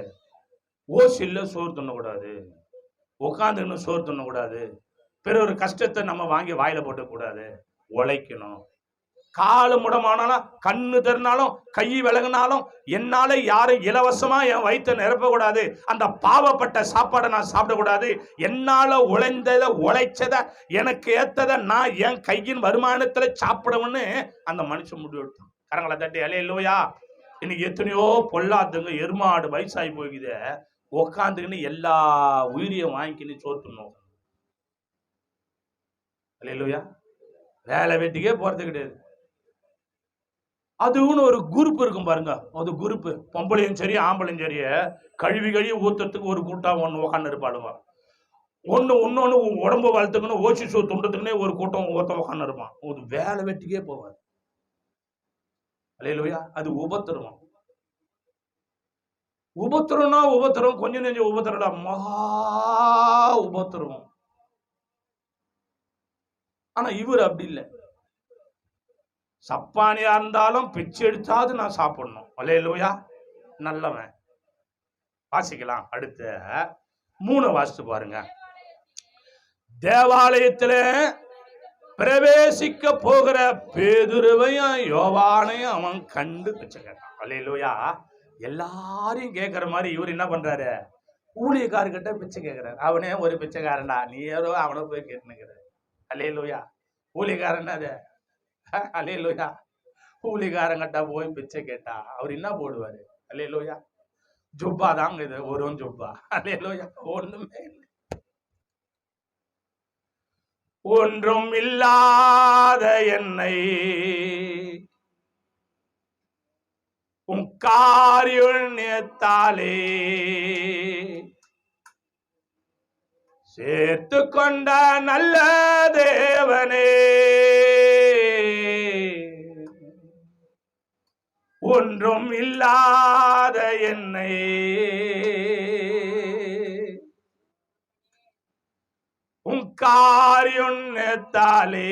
ஓசில்ல சோறு தின்னக்கூடாது, உட்காந்துன்னு சோறு தின்னக்கூடாது, பிற ஒரு கஷ்டத்தை நம்ம வாங்கி வாயில போட்ட கூடாது, உழைக்கணும். காலு முடமானாலும் கண்ணு தெரினாலும் கை விலகினாலும் என்னால யாரும் இலவசமா என் வயிற்றை நிரப்பக்கூடாது. அந்த பாவப்பட்ட சாப்பாடை நான் சாப்பிடக்கூடாது. என்னால உழைச்சத எனக்கு ஏத்தத நான் என் கையின் வருமானத்துல சாப்பிடணும்னு அந்த மனுஷன் முடிவு எடுத்தான். கரங்களை தட்டி அல்லேலூயா. இன்னைக்கு எத்தனையோ பொல்லாதுங்க எருமாடு வயசாகி போகுது, உக்காந்துக்கின்னு எல்லா உயிரியும் வாங்கிக்கின்னு சோத்துணும். அல்லேலூயா. வேலை வெட்டிக்கே போறது கிடையாது. அதுன்னு ஒரு குரூப் இருக்கும் பாருங்க. அது குரூப் பொம்பளையும் சரி ஆம்பளையும் சரி கழுவி ஊத்துறதுக்கு ஒரு கூட்டம் ஒன்று உக்காந்து இருப்பாளுங்க. ஒன்னொன்னு உடம்பு வளர்த்துக்கணும் ஓசி சோ துண்டத்துக்குன்னே ஒரு கூட்டம் ஒருத்தன் உக்காந்து இருப்பான். ஒரு வேலை வெட்டிக்கே போவார். அல்லேலூயா. அது உபத்திரவம். உபத்திரம்னா உபத்திரம் கொஞ்சம் நெஞ்ச உபத்திரம், மகா உபத்திரவம். ஆனா இவர் அப்படி இல்லை. சப்பானியா இருந்தாலும் பிச்சை எடுத்தாது நான் சாப்பிடணும். அல்லேலூயா. நல்லவன். வாசிக்கலாம். அடுத்த 3 வாசித்து பாருங்க. தேவாலயத்துல பிரவேசிக்க போகிற பேதுருவையும் யோவானையும் அவன் கண்டு பிச்சை கேட்டான். அல்லேலூயா. எல்லாரையும் கேட்கிற மாதிரி இவர் என்ன பண்றாரு? ஊழியக்காரர்கிட்ட பிச்சை கேட்கிறாரு. அவனே ஒரு பிச்சைக்காரன்டா, நீ யாரோ அவனை போய் கேட்டுனுக்கிற. அல்லேலூயா. ஊழியக்காரன் அது. அல்லேலூயா. கூலிக்காரங்கிட்ட போய் பிச்சை கேட்டா அவர் என்ன போடுவாரு? அல்லேலூயா. ஜுப்பா தாங்க இது, ஒரு ஜுப்பா. அல்லேலூயா. ஒண்ணுமே ஒன்றும் இல்லாத என்னை உன் காரியத்தாலே சேர்த்து கொண்ட நல்ல தேவனே, ஒன்றும் இல்லாத என்னை உன் காரியத்தாலே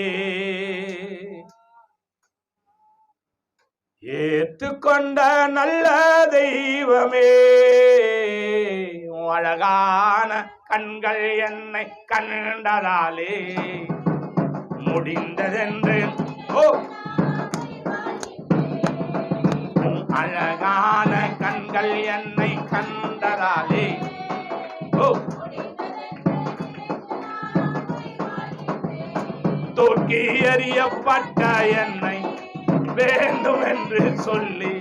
ஏற்றுக்கொண்ட நல்ல தெய்வமே, அழகான கண்கள் என்னை கண்டதாலே முடிந்ததென்று அழகான கண்கள் என்னை கண்டதாலே தூக்கி எறியப்பட்ட என்னை வேண்டும் என்று சொல்லி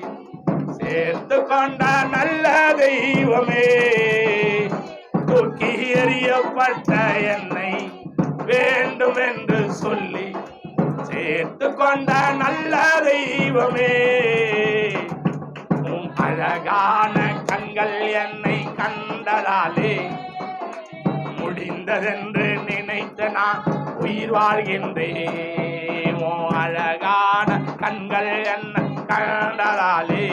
சேர்த்து கொண்ட நல்ல தெய்வமே, தூக்கி எறியப்பட்ட என்னை வேண்டும் என்று சொல்லி சேர்த்து கொண்ட நல்ல தெய்வமே, உன் அழகான கண்கள் என்னை கண்டதாலே முடிந்ததென்று நினைத்து நான் உயிர் வாழ்கின்றேன். உன் அழகான கண்கள் என்னை கண்டதாலே.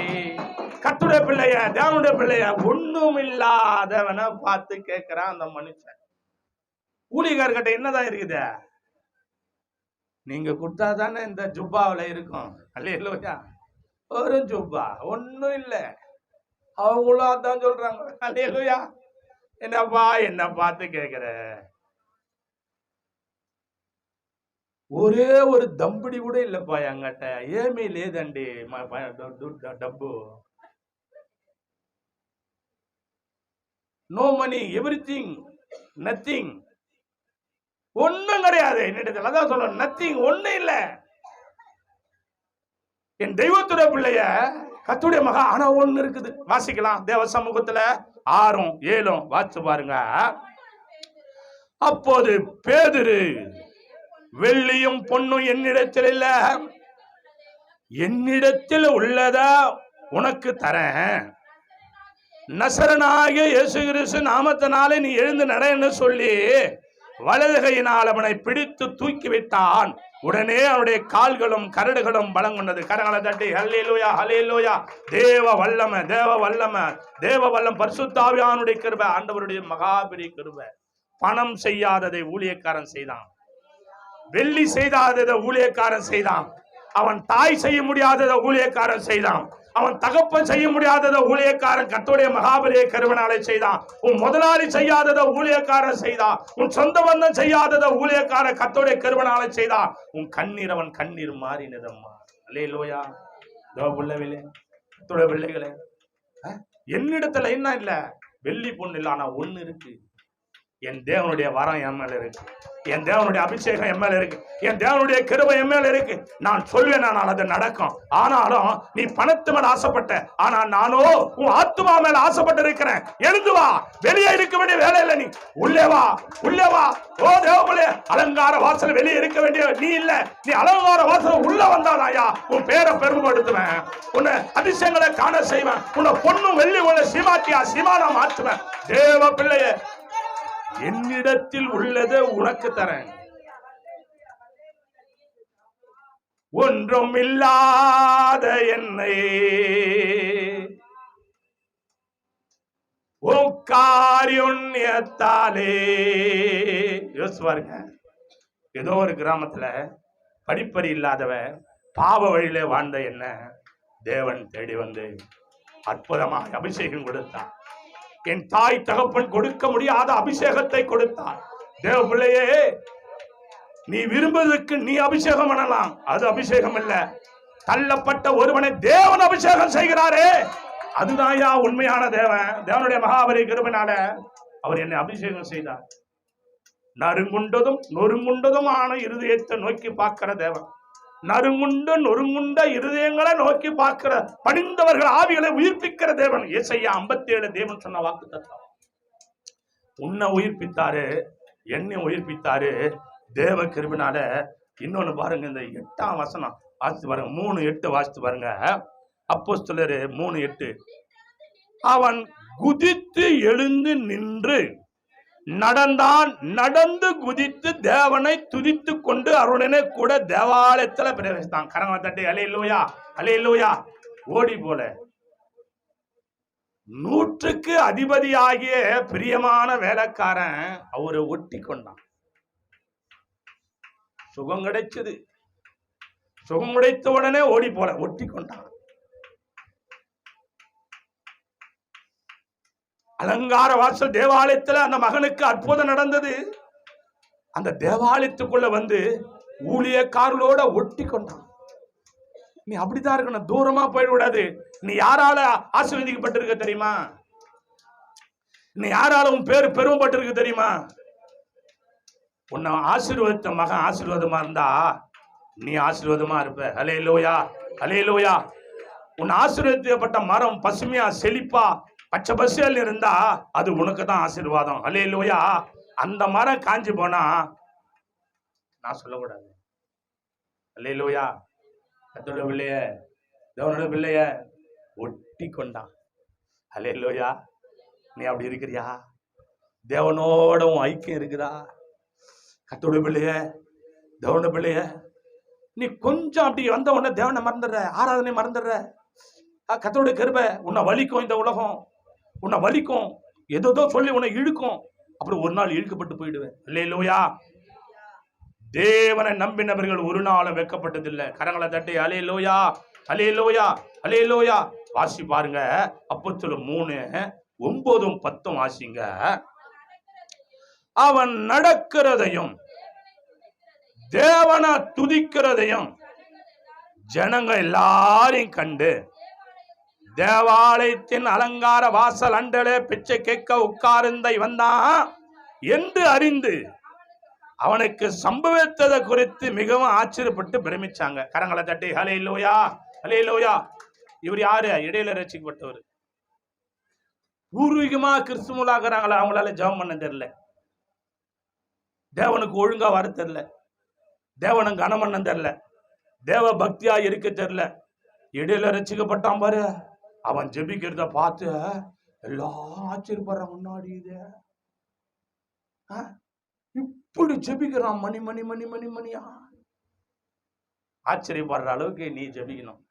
கர்த்தருடைய பிள்ளைய, தேவனுடைய பிள்ளைய, ஒண்ணும் இல்லாதவனை பார்த்து கேட்கிறான் அந்த மனுஷன். ஊழியர்கிட்ட என்னதான் இருக்குது? நீங்க கொடுத்தாதானே இந்த ஜுப்பாவில் இருக்கும். அல்லேலூயா. ஒரு ஜுப்பா ஒன்னும் இல்லை. அவங்களும் அதான் சொல்றாங்க. அல்லேலூயா. என்னப்பா என்ன பார்த்து கேட்கிற? ஒரே ஒரு தம்படி கூட இல்லப்பா என்கிட்ட. ஏமி లేదండి డబ్బు. No money, everything, nothing. ஒன்னும் கிடையாது என்னிடத்துல. அதான் சொல்ல, நத்திங், ஒன்னும் இல்லை. என் தெய்வத்துடைய பிள்ளைய, கர்த்தருடைய மகா. ஆனா ஒண்ணு இருக்குது, வாசிக்கலாம் தேவ சமூகத்துல 6, 7 வாசிச்சு பாருங்க. அப்போது பேதுரு, வெள்ளியும் பொன்னும் என்னிடத்தில் இல்ல, என்னிடத்தில் உள்ளதா உனக்கு தரேன். நசரனாகிய இயேசு கிறிஸ்து நாமத்தினாலே நீ எழுந்து நடன்னு சொல்லி வலதுகையினால் அவனை பிடித்து தூக்கி விட்டான். உடனே அவனுடைய கால்களும் கரடுகளும் பலம் கொண்டது. கரங்களை தட்டி ஹல்லேலூயா, ஹல்லேலூயா. தேவ வல்லமை, தேவ வல்லமை, தேவ வல்லம், பரிசுத்த ஆவியானவருடைய கிருபை, ஆண்டவருடைய மகாபெரிய கிருபை. பணம் செய்யாததை ஊழியக்காரன் செய்தான். வெள்ளி செய்யாததை ஊழியக்காரன் செய்தான். அவன் தாய் செய்ய முடியாததை ஊழியக்காரன் செய்தான். அவன் தகப்பன் செய்ய முடியாததை ஊழியக்காரன் கர்த்தருடைய மகாபெரிய கிருபையினாலே செய்தான். உன் முதலாளி செய்யாததை ஊழியக்காரன் செய்தான். உன் சொந்த பந்தம் செய்யாததை ஊழியக்காரன் கர்த்தருடைய கிருபையினாலே செய்தான். உன் கண்ணீர் அவன் கண்ணீர் மாறினதம்மா. அல்லேலூயா. பிள்ளைகளே, கர்த்தருடைய பிள்ளைகளே, என்னிடத்துல என்ன இல்ல, வெள்ளி பொண்ணு இல்ல, ஆனா ஒண்ணு இருக்கு. என் தேவனுடைய வரம் என் மேல இருக்கு. என் தேவனுடைய அபிஷேகம் என் மேல இருக்கு. என் தேவனுடைய கிருபை என் மேல இருக்கு. நான் சொல்வேன், ஆனால் அது நடக்கும். ஆனாலும் நீ பணத்து மேல ஆசைப்பட்ட, ஆனா நானோ உன் ஆத்துமா மேல ஆசைப்பட்டு இருக்கிறேன். எழுந்து வா. வெளியே இருக்க வேண்டிய வேலை இல்லை. நீ உள்ளே வா, உள்ளே வா. ஓ தேவபுலே, அலங்கார வாசல் வெளியே இருக்க வேண்டிய நீ இல்ல. நீ அலங்கார வாசல் உள்ள வந்தாதாயா உன் பேரை பெருமைப்படுத்துவேன். உன்னை அதிசயங்களை காண செய்வேன். உன்னை பொண்ணும் வெள்ளி உள்ள சீமாட்டியா சீமானா மாற்றுவேன். தேவ பிள்ளைய, என்னிடத்தில் உள்ளதை உனக்கு தரேன். ஒன்றும் இல்லாத என்னை காரியுண்யத்தாலே. யோசிப்பாருங்க, ஏதோ ஒரு கிராமத்துல படிப்பறி இல்லாதவ, பாவ வழியில வாழ்ந்த என்ன தேவன் தேடி வந்து அற்புதமாக அபிஷேகம் கொடுத்தான். என் தாய் தகப்பன் கொடுக்க முடியாத அபிஷேகத்தை கொடுத்தார். தேவ பிள்ளையே, நீ விரும்புவதற்கு நீ அபிஷேகம் பண்ணலாம். அது அபிஷேகம் இல்ல. தள்ளப்பட்ட ஒருவனை தேவன் அபிஷேகம் செய்கிறாரே, அதுதான் உண்மையான தேவன். தேவனுடைய மகாபெரிய கிருபையினால அவர் என்னை அபிஷேகம் செய்தார். நறுங்குண்டதும் நொறுங்குண்டதுமான இருதயத்தை நோக்கி பார்க்கிற தேவன். நொறுங்குண்ட இருதயங்களை நோக்கி பார்க்கிற, பணிந்தவர்கள் ஆவிகளை உயிர்ப்பிக்கிற தேவன். ஏசாயா 57 தேவன் சொன்ன வாக்கு தத்துவம். உன்னை உயிர்ப்பித்தாரு, என்னை உயிர்ப்பித்தாரு தேவ கிருபையினால. இன்னொன்னு பாருங்க, இந்த 8ஆம் வசனம் வாசித்து பாருங்க. 3:8 வாசித்து பாருங்க. அப்போஸ்தலர் 3:8. அவன் குதித்து எழுந்து நின்று நடந்தான். நடந்து குதித்து தேவனை துதித்து கொண்டு அவருடனே கூட தேவாலயத்துல பிரவேசித்தான். கரங்களை தட்டி அல்லேலூயா, அல்லேலூயா. ஓடி போல 100க்கு அதிபதியாகிய பிரியமான வேலைக்காரன் அவரை ஒட்டி கொண்டான். சுகம் கிடைச்சது. சுகம் கிடைத்த உடனே ஓடி போல ஒட்டி கொண்டான். அலங்கார வாசல் தேவாலயத்துல அந்த மகனுக்கு அற்புதம் நடந்தது. அந்த தேவாலயத்துக்குள்ள வந்து ஊழியக்காரர்களோட ஒட்டி கொண்டான். நீ அப்படித்தான் இருக்கணும், தூரமா போயிடக்கூடாது. நீ யாரால ஆசீர்வதிக்கப்பட்டிருக்க தெரியுமா? நீ யாரால உன் பேரு பெருமைப்பட்டிருக்கு தெரியுமா? உன்னை ஆசீர்வதித்த மகன் ஆசீர்வாதமா இருந்தா நீ ஆசீர்வாதமா இருப்ப. அல்லேலூயா, அல்லேலூயா. உன் ஆசீர்வதிக்கப்பட்ட மரம் பசுமையா செழிப்பா பச்சை பசேல் இருந்தா அது உனக்கு தான் ஆசீர்வாதம். அல்லேலூயா. அந்த மரம் காஞ்சி போனா நான் சொல்லக்கூடாது. அல்லேலூயா. கர்த்தருடைய பிள்ளைய, தேவனுடைய பிள்ளைய ஒட்டி கொண்டான். அல்லேலூயா. நீ அப்படி இருக்கிறியா? தேவனோட ஐக்கியம் இருக்குதா? கர்த்தருடைய பிள்ளைய, தேவனுடைய பிள்ளைய, நீ கொஞ்சம் அப்படி வந்த உடனே தேவனை மறந்துடுற, ஆராதனை மறந்துடுற. கர்த்தருடைய கிருபை உன்னை வலிக்கும், இந்த உலகம் உன்னை வலிக்கும், ஏதோ சொல்லி உன்னை இழுக்கும். அப்புறம் ஒரு நாள் இழுக்கப்பட்டு போயிடுவேன். அல்லேலூயா. தேவனை நம்பினவர்கள் ஒரு நாளும் வெட்கப்பட்டதில்லை. கரங்களை தட்டி அல்லேலூயா, அல்லேலூயா, அல்லேலூயா. வாசி பாருங்க, அப்போஸ்தலர் 3:9-10 வாசிங்க. அவன் நடக்கிறதையும் தேவனை துதிக்கிறதையும் ஜனங்க எல்லாரையும் கண்டு தேவாலயத்தின் அலங்கார வாசல் அண்டலே பிச்சை கேட்க உட்கார்ந்த இவன் தான் என்று அறிந்து அவனுக்கு சம்பவித்ததை குறித்து மிகவும் ஆச்சரியப்பட்டு பிரமிச்சாங்க. கரங்களை தட்டி ஹல்லேலூயா, ஹல்லேலூயா. இவர் யாரு? இடையில ரட்சிக்கப்பட்டவர். பூர்வீகமா கிறிஸ்துவலாகிறாங்களா, அவங்களால ஜெபம் பண்ண தெரியல, தேவனுக்கு ஒழுங்கா வர தெரியல, தேவனுக்கு கனம் பண்ண தெரியல, தேவ பக்தியா இருக்க தெரியல. இடையில ரட்சிக்கப்பட்டான் பாரு, அவன் ஜெபிக்கிறத பார்த்து எல்லாம் ஆச்சரியப்படுறான். முன்னாடி இது இப்படி ஜெபிக்கிறான், மணி மணி மணி மணி மணியா. ஆச்சரியப்படுற அளவுக்கு நீ ஜெபிக்கணும்.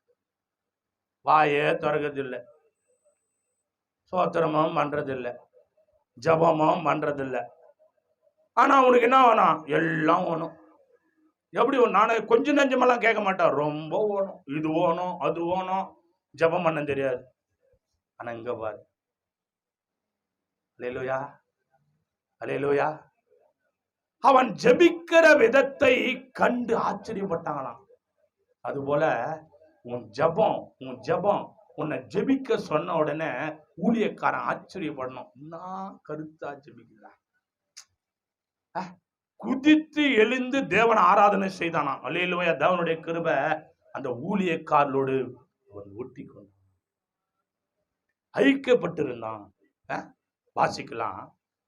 வாயே திறக்கதில்லை, சோத்திரமும் பண்றதில்லை, ஜபமும் பண்றதில்லை. ஆனா உனக்கு என்ன வேணும்? எல்லாம் வேணும். எப்படி? நானே கொஞ்சம் நெஞ்சமெல்லாம் கேட்க மாட்டேன், ரொம்ப வேணும். இது வேணும், அது வேணும். ஜபம் பண்ண தெரியாது. ஆனா இங்க பாரு, அல்லேலூயா, அல்லேலூயா. அவன் ஜெபிக்கிற விதத்தை கண்டு ஆச்சரியப்பட்டாங்களாம். அதுபோல உன் ஜபம் உன்னை ஜெபிக்க சொன்ன உடனே ஊழியக்காரன் ஆச்சரியப்படணும். நான் கருத்தா ஜெபிக்கிறேன். குதித்து எழுந்து தேவனை ஆராதனை செய்தானா. அல்லேலூயா. தேவனுடைய கிருபை அந்த ஊழியக்காரரோடு அவன் ஒட்டி கொண்டான், ஐக்கியப்பட்டிருந்தான். வாசிக்கலாம்.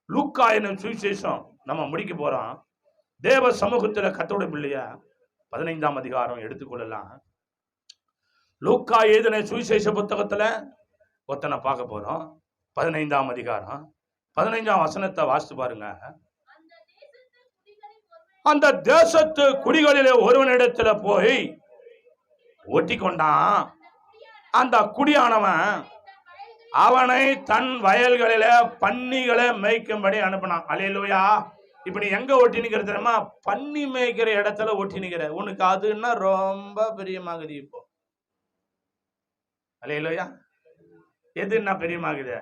லூக்கா என்னும் சுவிசேஷம் நம்ம முடிக்க போறோம். தேவ சமூகத்துல கர்த்தருடைய பிள்ளைய 15ஆம் அதிகாரம் எடுத்துக்கொள்ளலாம். லூக்கா எழுதின சுவிசேஷ புத்தகத்துல ஒத்தனை பார்க்க போறோம். 15ஆம் அதிகாரம் 15ஆம் வசனத்தை வாசித்து பாருங்க. அந்த தேசத்து குடிகளிலே ஒருவனிடத்துல போய் ஒட்டி கொண்டான். அந்த குடியானவன் அவனை தன் வயல்களில பன்னிகளை மேய்க்கும்படி அனுப்பினான். அல்லேலூயா. இப்ப நீ எங்க ஒட்டி நிக்கிற தெரியுமா? பன்னி மேய்க்கிற இடத்துல ஒட்டி நிக்கிற. உனக்கு அதுன்னா ரொம்ப பிரியமாகுது. இப்போ அல்லேலூயா. எதுன்னா பிரியமாகுது?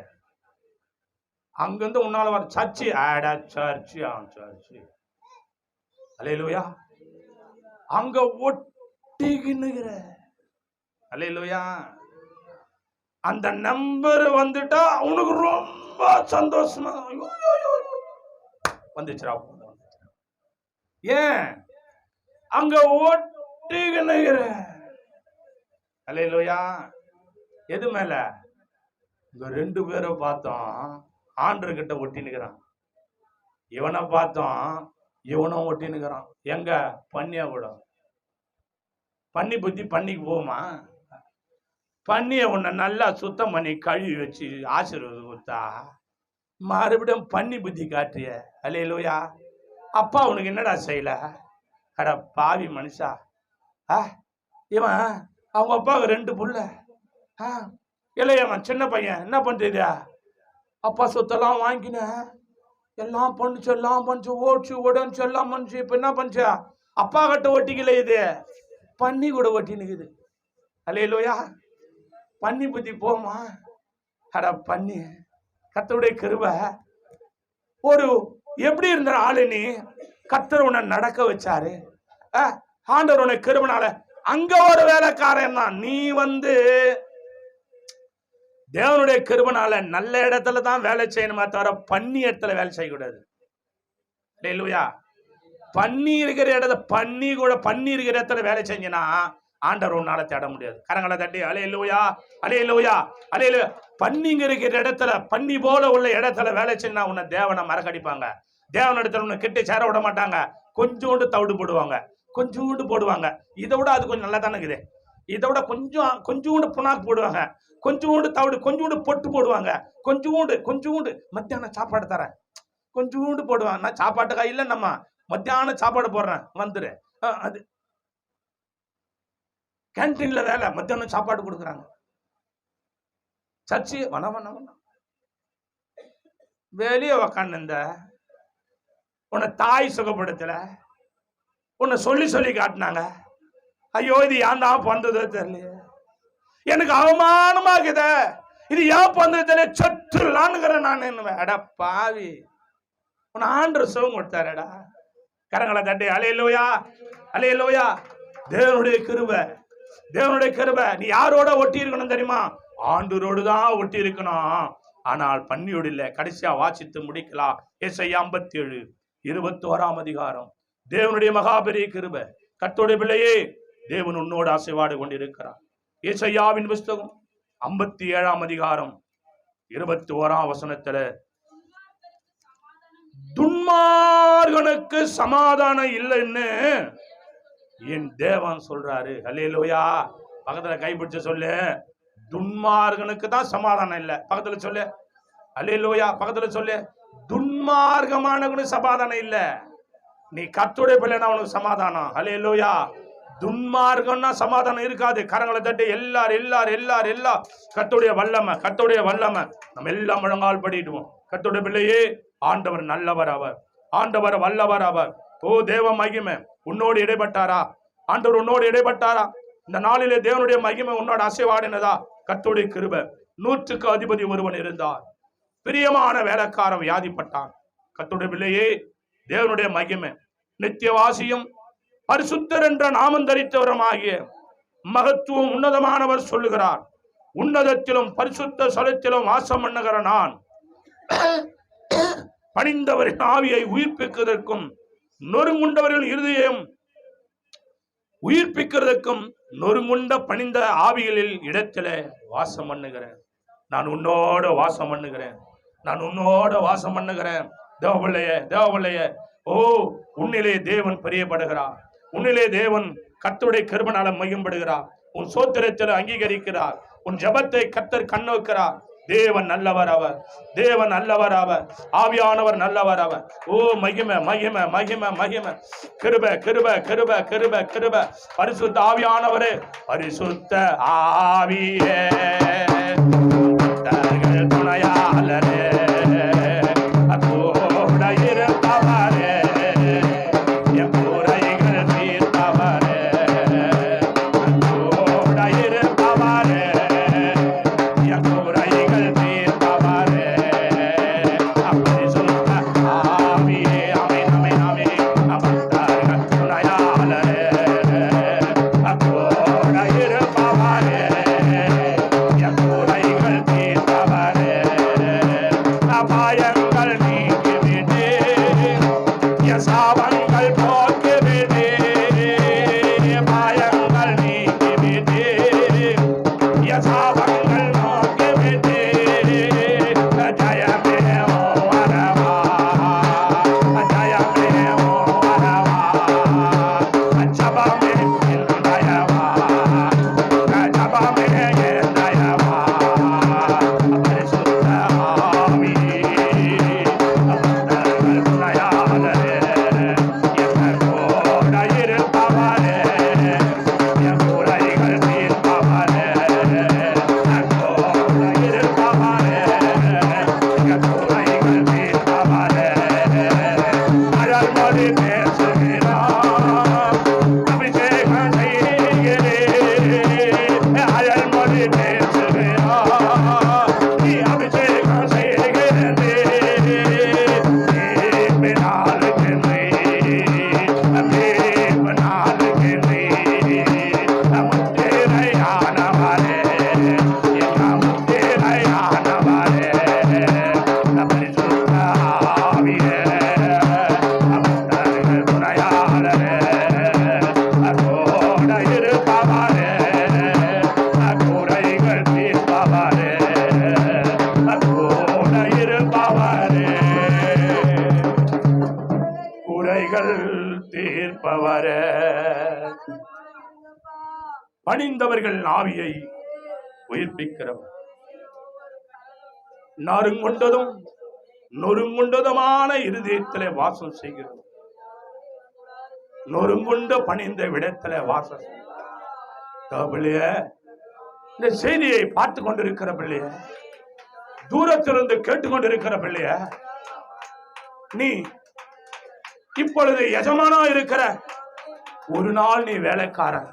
அங்கிருந்து உன்னால வர சர்ச்சு, ஆடா சர்ச்சு, சர்ச்சு. அல்லேலூயா. அங்க ஒட்டிக்கின்னுகிற. அல்லேலூயா. அந்த நம்பர் வந்துட்டா உனக்கு ரொம்ப சந்தோஷமா வந்துச்சுரா. ஏன்? அங்க ஒட்டிக்கின்னுகிற. அல்லேலூயா. எது மேல? இங்க 2 பேரை பார்த்தோம், ஆண்டர்கிட்ட ஒட்டினுக்கிறான். இவனை பார்த்தோம், இவனும் ஒட்டினுக்கிறான். எங்க? பன்னியா கூட. பன்னி புத்தி பன்னிக்கு போகுமா? பன்னியை உன்னை நல்லா சுத்தம் பண்ணி கழுவி வச்சு ஆசீர்வாதம் கொடுத்தா மறுபடியும் பன்னி புத்தி காட்டிய. அல்லேலூயா. அப்பா உனக்கு என்னடா செய்யல? அட பாவி மனுஷா. இவன் அவங்க அப்பாவுக்கு 2 புள்ள. இல்லையவன் சின்ன பையன் என்ன பண்றது? அப்பா சொத்தெல்லாம் வாங்கின, எல்லாம் பண்ணுச்சு, எல்லாம் பண்ணுச்சு, ஓடிச்சு உடஞ்சு எல்லாம் பண்ணுச்சு. இப்ப என்ன பண்ணுச்சா? அப்பா கிட்ட ஒட்டிக்கல, இது பன்னி கூட ஒட்டினுக்குது. அல்லேலூயா. பன்னி புத்தி போமா? அட பன்னி. கர்த்தருடைய கிருபை. ஒரு எப்படி இருந்த ஆளு நீ? கர்த்தர் உன்னை நடக்க வச்சாரு. ஆண்டவர் உன்னை கிருபைனால அங்க ஒரு வேலைக்காரன் தான். நீ தேவனுடைய கிருபைனால நல்ல இடத்துல தான் வேலை செய்யணுமா தவிர பன்னி இடத்துல வேலை செய்யக்கூடாது. அல்லேலூயா. பன்னி இருக்கிற இடத்துல பன்னி இருக்கிற இடத்துல வேலை செஞ்சனா ஆண்டவர் உன்னால தேட முடியாது. கரங்களை தட்டி அல்லேலூயா, அல்லேலூயா, அல்லேலூயா. பன்னிங்க இருக்கிற இடத்துல, பன்னி போல உள்ள இடத்துல வேலை செஞ்சா உன்னை தேவனை மறக்கடிப்பாங்க. தேவன் இடத்துல உன்னை கிட்ட சேர விட மாட்டாங்க. கொஞ்சோண்டு தவிடு போடுவாங்க, கொஞ்சோண்டு போடுவாங்க. இதை விட அது கொஞ்சம் நல்லா தானே இருக்குது. இதை விட கொஞ்சோண்டு புண்ணாக்கு போடுவாங்க, கொஞ்சோண்டு தவிடு, கொஞ்சோண்டு பொட்டு போடுவாங்க, கொஞ்சோண்டு மத்தியானம் சாப்பாடு தரேன் கொஞ்சோண்டு போடுவாங்க. நான் சாப்பாட்டு காயில நம்ம மத்தியானம் சாப்பாடு போடுறேன் வந்துரு. அது கேன்டீன்ல வேலை, மத்தியானம் சாப்பாடு கொடுக்குறாங்க. சர்ச்சு வன வெளியே உக்காந்து உன்னை தாய் சுகப்படுத்தல, உன்னை சொல்லி காட்டினாங்க. ஐயோ இது ஏன் தான் பண்றதோ தெரியல, எனக்கு அவமானமாகுத, இது ஏன் பண்றது தெரியல, சத்துலான்னுக்கிறேன் நான். அடா பாவி, உன்னை ஆண்டவர் சுகம் கொடுத்தாரடா. கரங்களை தட்டி அல்லேலூயா, அல்லேலூயா. தேவனுடைய கிருபை, தேவனுடைய கிருபை. நீ யாரோட ஒட்டி இருக்கணும் தெரியுமா? ஆண்டவரோடு தான் ஒட்டி இருக்கணும். ஆனால் பன்னியோடு இல்லை. கடைசியா வாசித்து முடிக்கலாம். ஏசாயா 57:21 அதிகாரம். தேவனுடைய மகாபெரிய கிருபை. கர்த்தருடைய பிள்ளையே, தேவன் உன்னோடு ஆசீர்வாடு கொண்டிருக்கிறார். ஏசாயாவின் புஸ்தகம் 57 அதிகாரம் 21 வசனத்துல, துன்மார்கனுக்கு சமாதானம் இல்லைன்னு என் தேவன் சொல்றாரு. அல்லேலூயா. பக்கத்துல கைப்பிடிச்சு சொல்லு, துன்மார்கனுக்கு தான் சமாதானம் இல்லை. பக்கத்துல சொல்லு, அல்லேலூயா. பக்கத்துல சொல்லு, துன்மார்க்கமானவனுக்கு சமாதானம் இல்ல. நீ கர்த்தருடைய பிள்ளைனா உனக்கு சமாதானம். அல்லேலூயா. துன்மார்க்கம்னா சமாதானம் இருக்காது. கரங்களை தட்டி எல்லாரும் கர்த்தருடைய வல்லமை, கர்த்தருடைய வல்லமை. நம்ம எல்லாம் முழங்கால் படிடுவோம். கர்த்தருடைய பிள்ளையே, ஆண்டவர் நல்லவர், அவர் ஆண்டவர் வல்லவர், அவர். ஓ தேவ மகிமை உன்னோடு இடைப்பட்டாரா? ஆண்டவர் உன்னோடு இடைப்பட்டாரா? இந்த நாளிலே தேவனுடைய மகிமை உன்னோட அசைவாடினதா? கர்த்தருடைய கிருபை. 100க்கு அதிபதி ஒருவன் இருந்தார், பிரியமான வேலைக்காரன் வியாதிப்பட்டான். கர்த்தருடைய பிள்ளையே, தேவனுடைய மகிமை. நித்தியவாசியும் பரிசுத்தர் என்ற நாமம் தரித்தவருமாகிய மகத்துவம் உன்னதமானவர் சொல்லுகிறார், உன்னதத்திலும் பரிசுத்த ஸ்தலத்திலும் வாசம் பண்ணுகிற நான் பணிந்தவரின் ஆவியை உயிர்ப்பிக்கிறதற்கும் நொறுங்குண்டவர்கள் இருதயம் உயிர்ப்பிக்கிறதற்கும் நொறுங்குண்ட பணிந்த ஆவிகளில் இடத்துல வாசம் பண்ணுகிறேன். நான் உன்னோட வாசம் பண்ணுகிறேன், நான் உன்னோட வாசம் பண்ணுகிறேன். தேவபிள்ளைய, ஓ உன்னிலே தேவன் பிரியப்படுகிறார், உன்னிலே தேவன் கர்த்தருடைய கிருபையால மகிமைப்படுகிறார். உன் சோத்திரத்தில் அங்கீகரிக்கிறார், உன் ஜெபத்தை கர்த்தர் கண்ணோக்கிறார். தேவன் நல்லவர், அவர் தேவன் நல்லவர், அவர் ஆவியானவர் நல்லவர், அவர். ஓ மகிமை மகிமை மகிமை மகிமை. கிருபை கிருபை கிருபை கிருபை கிருபை. பரிசுத்த ஆவியானவரே, பரிசுத்த ஆவியே துணையாளரே, கூட இருப்பவரே, என் குறைகள் தீர்த்தவரே, கூட இருப்பவரே, என் குறைகள் தீர்த்தவரே. பரிசுத்த ஆவியே, அமேன் அமேன் அமேன். அமர்ந்தார்கள் துணையாளரே, கூட இருப்பவரே, என் குறைகள் தீர்த்தவரே. அபாயங்கள் நீக்கிவிட்டே, சாவங்கள் போக்கிவிட்டே, பாயங்கள் நீக்கிவிட்டே, சாவங்கள் நோக்கிவிட்டே. ஜயமே ஓ வரவா, ஜயமே ஓ வரவா, ஜபமே தயவா, ஜபமே தயவா. பரிசுத்த ஆவி துணையாளரே, என் கூட இருப்பவரே, என் குறைகள் தீர்ப்பவரே, என் கூட இருப்பவரே, என் குறைகள் தீர்ப்பவரே. அழல்மொழி பேசுகிறார், அபிஷேகம் செய்கிறேன். அழல்மொழி பேசுகிறார், நீ அபிஷேகம் செய்கிறதே. குறைகள் தீர்ப்பவரே. பணிந்தவர்கள் ஆவியை உயிர்ப்பிக்கிறவர், நறுங்குண்டதும் நொறுங்குண்டதுமான இருதயத்திலே வாசம் செய்கிறது. நொறுங்குண்ட பணிந்த விடத்திலே வாசம் செய்ய. இந்த செய்தியை பார்த்து கொண்டிருக்கிற பிள்ளைய, தூரத்திலிருந்து கேட்டுக்கொண்டிருக்கிற பிள்ளைய, நீ இப்பொழுது எஜமானா இருக்கிற, ஒரு நாள் நீ வேலைக்காரன்,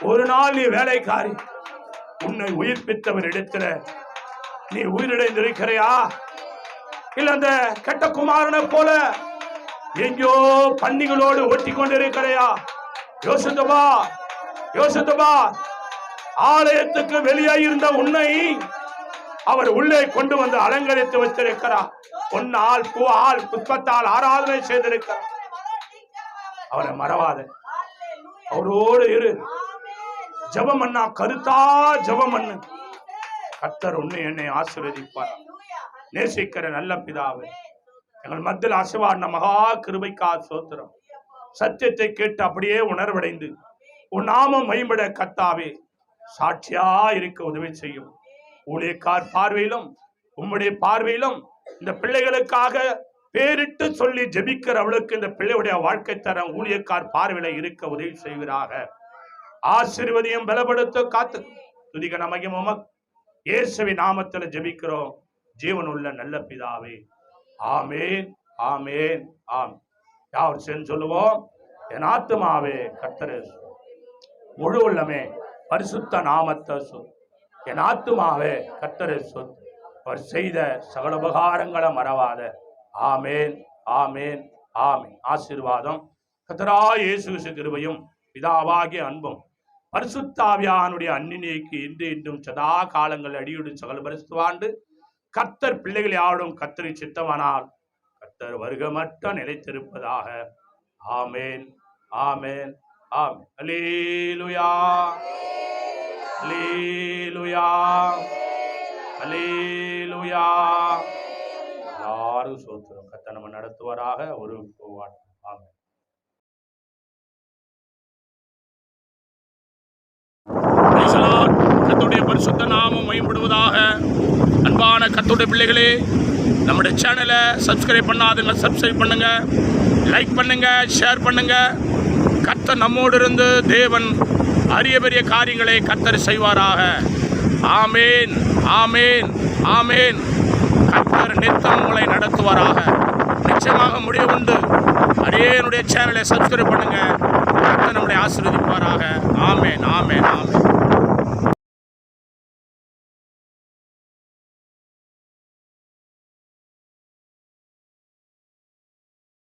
ஒரு நாள் நீ வேலைக்காரி. உன்னை உயிர்ப்பித்தவர் இடத்துல நீ உயிரிழந்திருக்கிறையா? இல்ல அந்த கெட்ட குமாரனை போல எங்கோ பன்னிகளோடு ஒட்டி கொண்டிருக்கிறையா? யோசித்துவா, யோசித்துவா. ஆலயத்துக்கு வெளியே இருந்த உன்னை அவர் உள்ளே கொண்டு வந்து அலங்கரித்து வச்சிருக்கிறார். பொன்னால், பூவால், புஷ்பத்தால் ஆராதனை செய்திருக்கிறார். அவரை மறவாத, அவரோடு இரு. ஜெபம் பண்ணா கருத்தா ஜெபம் பண்ணு. கர்த்தர் உன்னை என்னை ஆசீர்வதிப்பார். நேசிக்கிற நல்ல பிதாவே, எங்கள் மத்தியில் ஆசீர்வாத மகா கிருபைக்கா ஸ்தோத்திரம். சத்தியத்தை கேட்டு அப்படியே உணர்வடைந்து உன் நாமம் மகிமைப்பட கர்த்தாவே சாட்சியா இருக்க உதவி செய்யும். ஊழியக்கார் பார்வையிலும் உம்முடைய பார்வையிலும் இந்த பிள்ளைகளுக்காக பேரிட்டு சொல்லி ஜெபிக்கிற அவளுக்கு இந்த பிள்ளையுடைய வாழ்க்கை தரம் ஊழியக்கார் பார்வையில இருக்க உதவி செய்கிறாக. ஆசீர்வதியும் பலப்படுத்த காத்து துதிக நமக்கும் இயேசுவின் நாமத்தில் ஜெபிக்கிறோம் ஜீவனுள்ள நல்ல பிதாவே. ஆமேன், ஆமேன், ஆம். யாவர் சென்று சொல்லுவோம். என் ஆத்துமாவே கர்த்தரே முழு உள்ளமே பரிசுத்த நாமத்தை சொல். என் ஆத்துமாவே கர்த்தரே சொல். அவர் செய்த சகல உபகாரங்களை மறவாத. ஆமேன், ஆமேன், ஆமேன். ஆசீர்வாதம் கர்த்தராகிய இயேசு கிறிஸ்து கிருபையும் பிதாவாகிய அன்பும் பரிசுத்த ஆவியானுடைய அன்னினைக்கு இன்று இன்றும் சதா காலங்கள் அடியுடன் சகல பரிசுத்தவாண்டு கர்த்தர் பிள்ளைகளை ஆடும் கர்த்தரை சித்தமானால் கர்த்தர் வருகமற்ற நிலைத்திருப்பதாக. ஆமேன், ஆமேன், ஆமேன். அல்லேலூயா, அல்லேலூயா, அல்லேலூயா. எல்லாரும் சோத்திரம். கர்த்தர் நம்ம நடத்துவாராக. ஒரு போவார். ஆமென். கர்த்தருடைய பரிசுத்த நாமம் மகிமைப்படுவதாக. அன்பான கர்த்தருடைய பிள்ளைகளே, நம்முடைய சேனலை சப்ஸ்கிரைப் பண்ணாதுங்க, சப்ஸ்கிரைப் பண்ணுங்க, லைக் பண்ணுங்க, ஷேர் பண்ணுங்க. கர்த்தர் நம்மோடு இருந்து தேவன் அரிய பெரிய காரியங்களை கர்த்தர் செய்வாராக. ஆமேன், ஆமேன், ஆமேன். கர்த்தர் நித்தம் உங்களை நடத்துவாராக. நிச்சயமாக முடிவு உண்டு. என்னுடைய சேனலை சப்ஸ்கிரைப் பண்ணுங்க. கர்த்தர் நம்மளை ஆசீர்வதிப்பாராக. ஆமேன், ஆமேன், ஆமேன்.